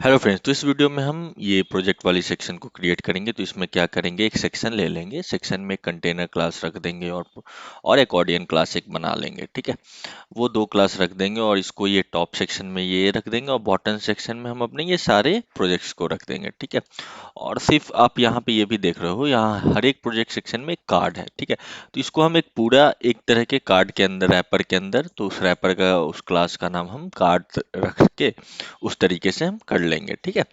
हेलो फ्रेंड्स, तो इस वीडियो में हम ये प्रोजेक्ट वाली सेक्शन को क्रिएट करेंगे। तो इसमें क्या करेंगे, एक सेक्शन ले लेंगे, सेक्शन में कंटेनर क्लास रख देंगे और एकॉर्डियन क्लास एक बना लेंगे। ठीक है, वो दो क्लास रख देंगे और इसको ये टॉप सेक्शन में ये रख देंगे और बॉटम सेक्शन में हम अपने ये सारे प्रोजेक्ट्स को रख देंगे। ठीक है, और सिर्फ आप यहाँ पे ये भी देख रहे हो, यहाँ हर एक प्रोजेक्ट सेक्शन में एक कार्ड है। ठीक है, तो इसको हम एक पूरा एक तरह के कार्ड के अंदर, रैपर के अंदर, तो उस रैपर का उस क्लास का नाम हम कार्ड रख के उस तरीके से हम कर लेंगे। ठीक है,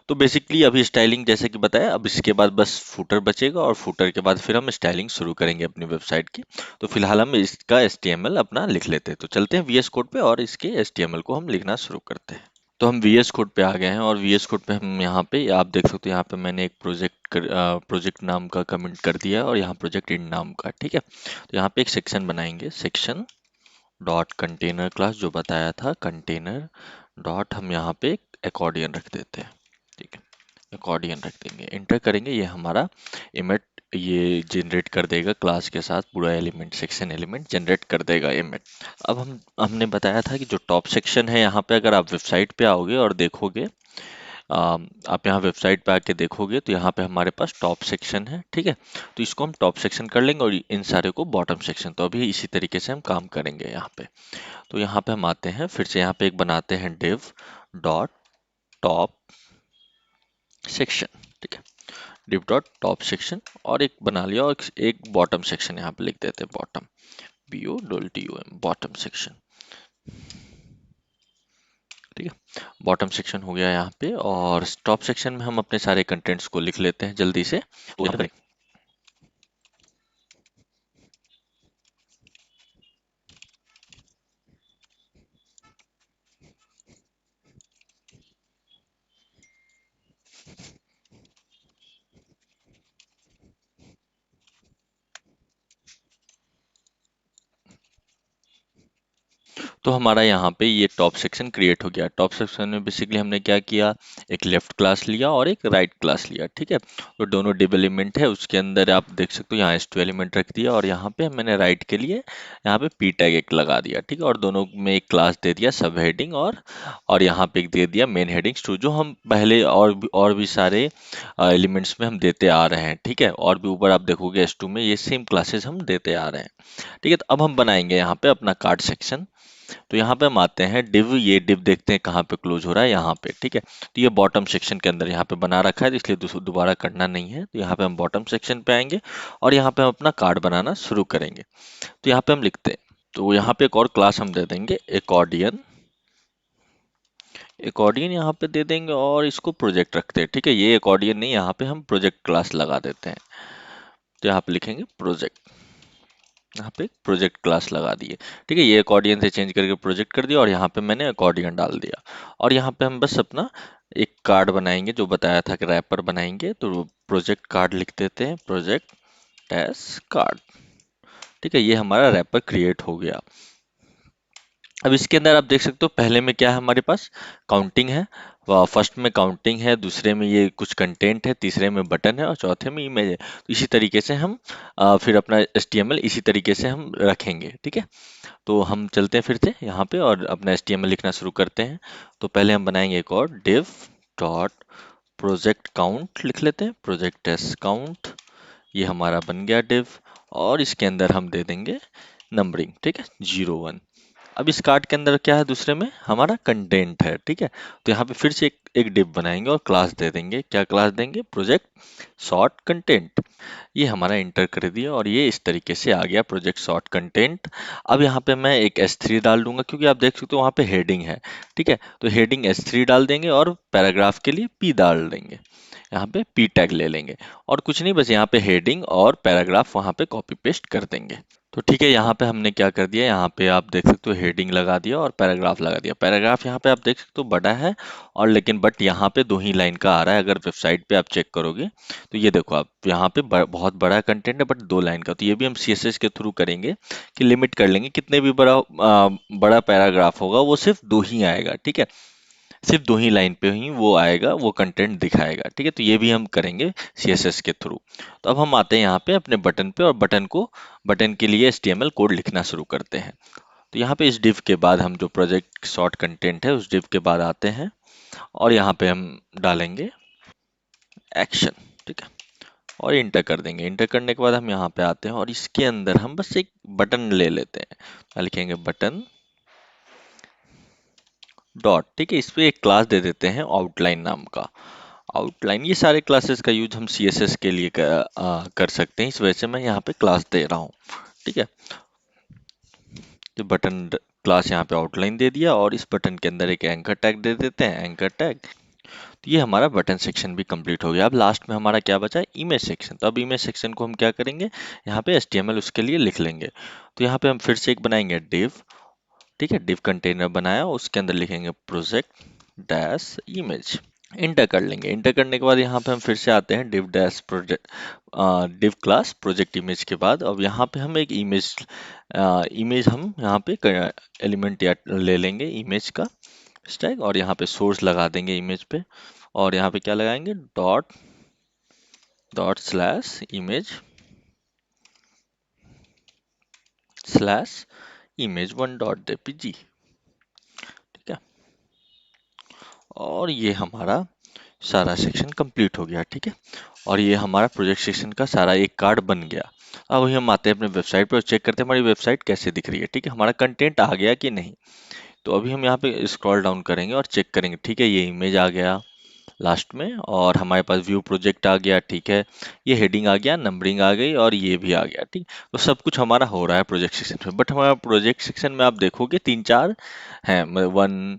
तो बेसिकली अभी स्टाइलिंग जैसे कि बताया, अब इसके बाद बस फुटर बचेगा और फुटर के बाद फिर हम स्टाइलिंग शुरू करेंगे अपनी वेबसाइट की। तो फिलहाल हम इसका HTML अपना लिख लेते हैं। तो चलते हैं VS कोड पे और इसके HTML को हम लिखना शुरू करते हैं। तो हम VS कोड पे आ गए हैं और VS कोड पे हम यहाँ पे आप देख सकते हो, यहाँ पे मैंने एक प्रोजेक्ट नाम का कमेंट कर दिया और यहाँ प्रोजेक्ट इन नाम का। ठीक है, तो यहाँ पे एक सेक्शन बनाएंगे, सेक्शन डॉट कंटेनर क्लास जो बताया था, कंटेनर डॉट हम यहाँ पे एकॉर्डियन रख देते हैं। ठीक है, एकॉर्डियन रख देंगे, इंटर करेंगे, ये हमारा इमेट ये जनरेट कर देगा क्लास के साथ पूरा एलिमेंट, सेक्शन एलिमेंट जनरेट कर देगा इमेट। अब हमने बताया था कि जो टॉप सेक्शन है, यहाँ पे अगर आप वेबसाइट पे आओगे और देखोगे, आप यहाँ वेबसाइट पे आके देखोगे तो यहाँ पे हमारे पास टॉप सेक्शन है। ठीक है, तो इसको हम टॉप सेक्शन कर लेंगे और इन सारे को बॉटम सेक्शन। तो अभी इसी तरीके से हम काम करेंगे यहाँ पे। तो यहाँ पे हम आते हैं, फिर से यहाँ पे एक बनाते हैं div डॉट टॉप सेक्शन। ठीक है, div डॉट टॉप सेक्शन और एक बना लिया और एक बॉटम सेक्शन यहाँ पे लिख देते हैं, bottom BOTTOM bottom section. Bottom section हो गया यहाँ पे, और टॉप सेक्शन में हम अपने सारे कंटेंट्स को लिख लेते हैं जल्दी से। तो यहाँ पे तो हमारा यहाँ पे ये टॉप सेक्शन क्रिएट हो गया। टॉप सेक्शन में बेसिकली हमने क्या किया, एक लेफ्ट क्लास लिया और एक राइट क्लास लिया, ठीक है। तो दोनों डिव एलिमेंट है, उसके अंदर आप देख सकते हो यहाँ S2 एलिमेंट रख दिया, और यहाँ पे मैंने राइट के लिए यहाँ पे पी टैग एक लगा दिया, ठीक है। और दोनों में एक क्लास दे दिया सब हेडिंग, और यहाँ पे एक दे दिया मेन हेडिंग्स टू, जो हम पहले और भी सारे एलिमेंट्स में हम देते आ रहे हैं, ठीक है। और भी ऊपर आप देखोगे S2 में ये सेम क्लासेस हम देते आ रहे हैं, ठीक है। तो अब हम बनाएंगे यहाँ पे अपना कार्ड सेक्शन। तो यहाँ पे हम आते हैं डिव, ये डिव देखते हैं कहाँ पे क्लोज हो रहा है, यहाँ पे, ठीक है। तो ये बॉटम सेक्शन के अंदर यहाँ पे बना रखा है, तो इसलिए दोबारा करना नहीं है। तो यहाँ पे हम बॉटम सेक्शन पे आएंगे और यहाँ पे हम अपना कार्ड बनाना शुरू करेंगे। तो यहाँ पे हम लिखते हैं, तो यहाँ पे एक और क्लास हम दे देंगे एकॉर्डियन। एकॉर्डियन यहाँ पे दे देंगे और इसको प्रोजेक्ट रखते हैं, ठीक है। ये एकॉर्डियन नहीं, यहाँ पे हम प्रोजेक्ट क्लास लगा देते हैं। तो यहाँ पे लिखेंगे प्रोजेक्ट, यहाँ पे प्रोजेक्ट क्लास लगा दिए, ठीक है। ये अकॉर्डियन से चेंज करके प्रोजेक्ट कर दिया, और यहाँ पे मैंने अकॉर्डियन डाल दिया। और यहाँ पे हम बस अपना एक कार्ड बनाएंगे, जो बताया था कि रैपर बनाएंगे, तो प्रोजेक्ट कार्ड लिख देते हैं, प्रोजेक्ट डैश कार्ड, ठीक है। ये हमारा रैपर क्रिएट हो गया। अब इसके अंदर आप देख सकते हो पहले में क्या है हमारे पास, काउंटिंग है। फर्स्ट में काउंटिंग है, दूसरे में ये कुछ कंटेंट है, तीसरे में बटन है, और चौथे में इमेज है। तो इसी तरीके से हम फिर अपना HTML इसी तरीके से हम रखेंगे, ठीक है। तो हम चलते हैं फिर से यहाँ पे और अपना HTML लिखना शुरू करते हैं। तो पहले हम बनाएंगे एक और div डॉट प्रोजेक्ट काउंट लिख लेते हैं, प्रोजेक्ट एस काउंट। ये हमारा बन गया div, और इसके अंदर हम दे देंगे नंबरिंग, ठीक है, 0 1। अब इस कार्ड के अंदर क्या है, दूसरे में हमारा कंटेंट है, ठीक है। तो यहाँ पे फिर से एक डिव बनाएंगे और क्लास दे देंगे, क्या क्लास देंगे, प्रोजेक्ट शॉर्ट कंटेंट। ये हमारा इंटर कर दिया, और ये इस तरीके से आ गया प्रोजेक्ट शॉर्ट कंटेंट। अब यहाँ पे मैं एक S3 डाल दूंगा, क्योंकि आप देख सकते हो वहाँ पे हेडिंग है, ठीक है। तो हेडिंग S3 डाल देंगे, और पैराग्राफ के लिए P डाल देंगे, यहाँ पे P टैग ले लेंगे। और कुछ नहीं, बस यहाँ पे हेडिंग और पैराग्राफ वहाँ पे कॉपी पेस्ट कर देंगे। तो ठीक है, यहाँ पे हमने क्या कर दिया, यहाँ पे आप देख सकते हो हेडिंग लगा दिया और पैराग्राफ लगा दिया। पैराग्राफ यहाँ पे आप देख सकते हो बड़ा है, और लेकिन बट यहाँ पे 2 ही लाइन का आ रहा है। अगर वेबसाइट पे आप चेक करोगे तो ये देखो आप, यहाँ पे बहुत बड़ा कंटेंट है बट 2 लाइन का। तो ये भी हम CSS के थ्रू करेंगे कि लिमिट कर लेंगे, कितने भी बड़ा पैराग्राफ होगा वो सिर्फ 2 ही आएगा, ठीक है। सिर्फ 2 ही लाइन पे ही वो आएगा, वो कंटेंट दिखाएगा, ठीक है। तो ये भी हम करेंगे CSS के थ्रू। तो अब हम आते हैं यहाँ पे अपने बटन पे, और बटन के लिए HTML कोड लिखना शुरू करते हैं। तो यहाँ पे इस div के बाद हम जो प्रोजेक्ट शॉर्ट कंटेंट है उस div के बाद आते हैं, और यहाँ पे हम डालेंगे एक्शन, ठीक है। और इंटर कर देंगे। इंटर करने के बाद हम यहाँ पे आते हैं, और इसके अंदर हम बस एक बटन ले लेते हैं, लिखेंगे बटन डॉट, ठीक है। इस पे एक क्लास दे देते हैं आउटलाइन नाम का। आउटलाइन, ये सारे क्लासेस का यूज हम CSS के लिए कर सकते हैं, इस वजह से मैं यहाँ पे क्लास दे रहा हूँ, ठीक है। तो बटन क्लास यहाँ पे आउटलाइन दे दिया, और इस बटन के अंदर एक एंकर टैग दे देते हैं, एंकर टैग। तो ये हमारा बटन सेक्शन भी कंप्लीट हो गया। अब लास्ट में हमारा क्या बचा है, इमेज सेक्शन। तो अब इमेज सेक्शन को हम क्या करेंगे, यहाँ पे HTML उसके लिए लिख लेंगे। तो यहाँ पे हम फिर से एक बनाएंगे डिव, ठीक है। डिव कंटेनर बनाया, उसके अंदर लिखेंगे प्रोजेक्ट डैश इमेज। इंटर कर लेंगे। इंटर करने के बाद यहाँ पे हम फिर से आते हैं div dash project, div class project image के बाद। अब यहाँ पे हम एक इमेज हम यहाँ पे एलिमेंट या ले लेंगे इमेज का स्टैग, और यहाँ पे सोर्स लगा देंगे इमेज पे, और यहाँ पे क्या लगाएंगे, dot dot slash image slash image 1.jpg, ठीक है। और ये हमारा सारा सेक्शन कंप्लीट हो गया, ठीक है। और ये हमारा प्रोजेक्ट सेक्शन का सारा एक कार्ड बन गया। अब वही हम आते हैं अपने वेबसाइट पर और चेक करते हैं हमारी वेबसाइट कैसे दिख रही है, ठीक है, हमारा कंटेंट आ गया कि नहीं। तो अभी हम यहाँ पे स्क्रॉल डाउन करेंगे और चेक करेंगे, ठीक है। ये इमेज आ गया लास्ट में, और हमारे पास व्यू प्रोजेक्ट आ गया, ठीक है। ये हेडिंग आ गया, नंबरिंग आ गई, और ये भी आ गया, ठीक। तो सब कुछ हमारा हो रहा है प्रोजेक्ट सेक्शन में। बट हमारा प्रोजेक्ट सेक्शन में आप देखोगे 3 4 हैं, 1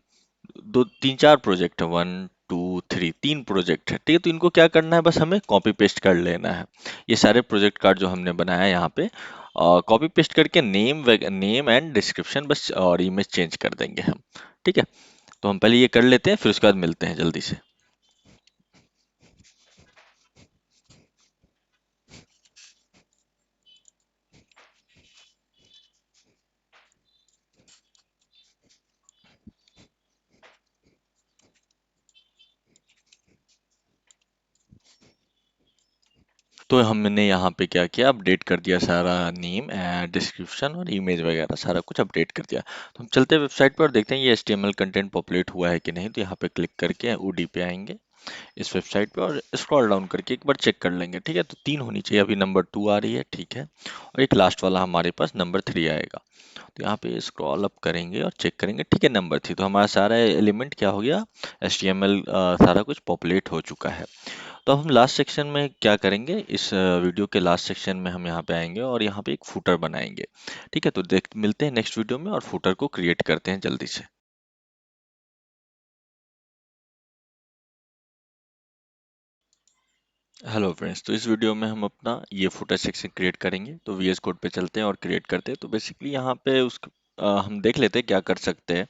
दो तीन चार प्रोजेक्ट है, 1 2 3, तीन प्रोजेक्ट है, ठीक है। तो इनको क्या करना है, बस हमें कॉपी पेस्ट कर लेना है। ये सारे प्रोजेक्ट कार्ड जो हमने बनाया है यहाँ पे कॉपी पेस्ट करके नेम एंड डिस्क्रिप्शन बस और इमेज चेंज कर देंगे हम, ठीक है। तो हम पहले ये कर लेते हैं, फिर उसके बाद मिलते हैं जल्दी से। तो हमने यहाँ पे क्या किया, अपडेट कर दिया सारा, नेम डिस्क्रिप्शन और इमेज वगैरह सारा कुछ अपडेट कर दिया। तो हम चलते हैं वेबसाइट पर और देखते हैं ये HTML कंटेंट पॉपुलेट हुआ है कि नहीं। तो यहाँ पे क्लिक करके OD पे आएंगे इस वेबसाइट पे और स्क्रॉल डाउन करके एक बार चेक कर लेंगे, ठीक है। तो 3 होनी चाहिए, अभी नंबर 2 आ रही है, ठीक है। और एक लास्ट वाला हमारे पास नंबर 3 आएगा। तो यहाँ पे स्क्रॉल अप करेंगे और चेक करेंगे, ठीक है, नंबर 3। तो हमारा सारा एलिमेंट क्या हो गया, HTML सारा कुछ पॉपुलेट हो चुका है। तो अब हम लास्ट सेक्शन में क्या करेंगे, इस वीडियो के लास्ट सेक्शन में हम यहाँ पे आएंगे और यहाँ पे एक फुटर बनाएंगे, ठीक है। तो देख मिलते हैं नेक्स्ट वीडियो में और फुटर को क्रिएट करते हैं जल्दी से। हेलो फ्रेंड्स, तो इस वीडियो में हम अपना ये फुटर सेक्शन क्रिएट करेंगे। तो VS कोड पे चलते हैं और क्रिएट करते हैं। तो बेसिकली यहाँ पे हम देख लेते हैं क्या कर सकते हैं।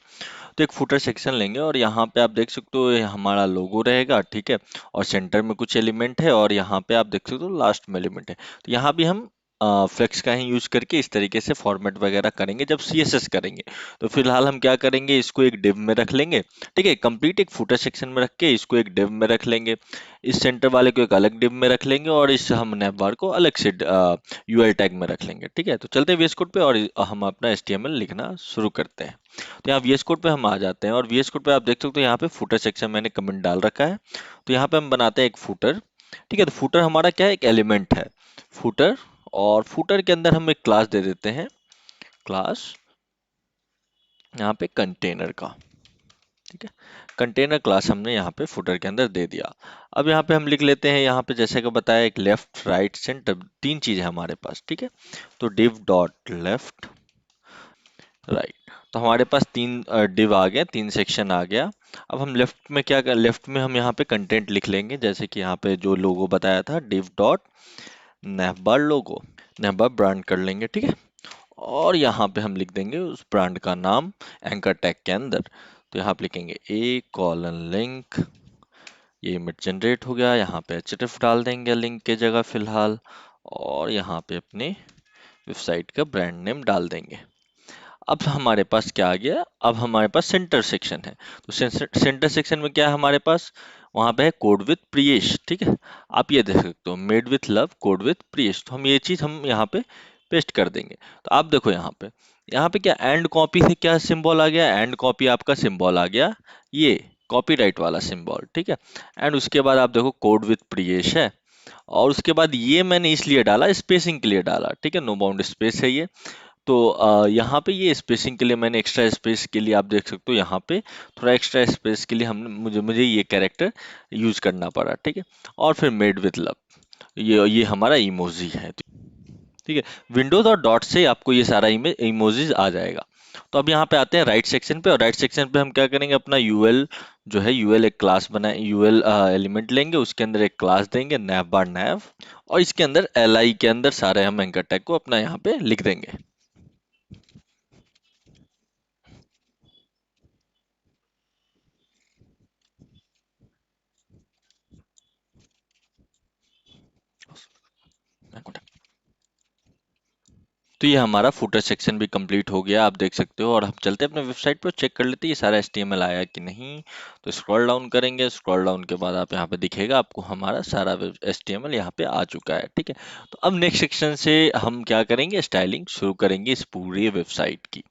तो एक फुटर सेक्शन लेंगे और यहाँ पे आप देख सकते हो ये हमारा लोगो रहेगा, ठीक है। और सेंटर में कुछ एलिमेंट है और यहाँ पे आप देख सकते हो लास्ट में एलिमेंट है। तो यहाँ भी हम फ्लेक्स का ही यूज करके इस तरीके से फॉर्मेट वगैरह करेंगे जब CSS करेंगे। तो फिलहाल हम क्या करेंगे, इसको एक डिव में रख लेंगे, ठीक है। कंप्लीट एक फुटर सेक्शन में रख के इसको एक डिव में रख लेंगे। इस सेंटर वाले को एक अलग डिव में रख लेंगे और इस हम नैप बार को अलग से UL टैग में रख लेंगे, ठीक है। तो चलते हैं VS कोड पे और हम अपना HTML लिखना शुरू करते हैं। तो यहाँ VS कोड पे हम आ जाते हैं और VS कोड पे आप देख सकते हो यहाँ पे फुटर सेक्शन मैंने कमेंट डाल रखा है। तो यहाँ पे हम बनाते हैं एक फुटर, ठीक है। तो फुटर हमारा क्या है, एक एलिमेंट है फुटर। और फुटर के अंदर हम एक क्लास दे देते हैं, क्लास यहाँ पे कंटेनर का, ठीक है। कंटेनर क्लास हमने यहाँ पे फुटर के अंदर दे दिया। अब यहाँ पे हम लिख लेते हैं, यहाँ पे जैसे कि बताया, एक लेफ्ट राइट सेंटर, तीन चीज है हमारे पास, ठीक है। तो div डॉट लेफ्ट राइट। तो हमारे पास तीन डिव आ गया, तीन सेक्शन आ गया। अब हम लेफ्ट में क्या कर, लेफ्ट में हम यहाँ पे कंटेंट लिख लेंगे, जैसे कि यहाँ पे जो लोगो बताया था, div डॉट नैपबार लोगो, नैपबार ब्रांड कर लेंगे, ठीक है। और यहाँ पे हम लिख देंगे उस ब्रांड का नाम एंकर टैग के अंदर। तो यहाँ पे लिखेंगे A कॉलन लिंक, ये इमेज जनरेट हो गया। यहाँ पे href डाल देंगे लिंक के जगह फिलहाल। और यहाँ पे अपने वेबसाइट का ब्रांड नेम डाल देंगे। अब हमारे पास क्या आ गया, अब हमारे पास सेंटर सेक्शन है। तो सेंटर सेक्शन में क्या है हमारे पास, वहां पे है कोड विथ प्रियेश, ठीक है। आप ये देख सकते हो, made with love code with Priyesh. तो हम ये चीज हम यहाँ पे पेस्ट कर देंगे। तो आप देखो यहाँ पे क्या एंड कॉपी से क्या सिंबल आ गया, एंड कॉपी आपका सिंबल आ गया, ये कॉपीराइट वाला सिंबल, ठीक है। एंड उसके बाद आप देखो कोड विथ प्रियेश है। और उसके बाद ये मैंने इसलिए डाला, स्पेसिंग के लिए डाला, ठीक है, नो बाउंड स्पेस है ये। तो यहाँ पे ये स्पेसिंग के लिए मैंने एक्स्ट्रा स्पेस के लिए आप देख सकते हो, यहाँ पे थोड़ा एक्स्ट्रा स्पेस के लिए हम मुझे मुझे ये कैरेक्टर यूज करना पड़ा, ठीक है। और फिर मेड विथ लव, ये हमारा इमोजी है, ठीक है। विंडोज और डॉट से आपको ये सारा इमोजीज आ जाएगा। तो अब यहाँ पे आते हैं राइट सेक्शन पे और राइट सेक्शन पे हम क्या करेंगे, अपना यूएल जो है, यूएल एक क्लास बनाए, यूएल एलिमेंट लेंगे, उसके अंदर एक क्लास देंगे नैव बार नैव। और इसके अंदर LI के अंदर सारे हम एंकर टैग को अपना यहाँ पे लिख देंगे। तो ये हमारा फुटर सेक्शन भी कंप्लीट हो गया, आप देख सकते हो। और हम चलते हैं अपने वेबसाइट पर, चेक कर लेते हैं ये सारा HTML आया कि नहीं। तो स्क्रॉल डाउन करेंगे, स्क्रॉल डाउन के बाद आप यहाँ पे दिखेगा आपको हमारा सारा HTML यहाँ पे आ चुका है, ठीक है। तो अब नेक्स्ट सेक्शन से हम क्या करेंगे, स्टाइलिंग शुरू करेंगे इस पूरी वेबसाइट की।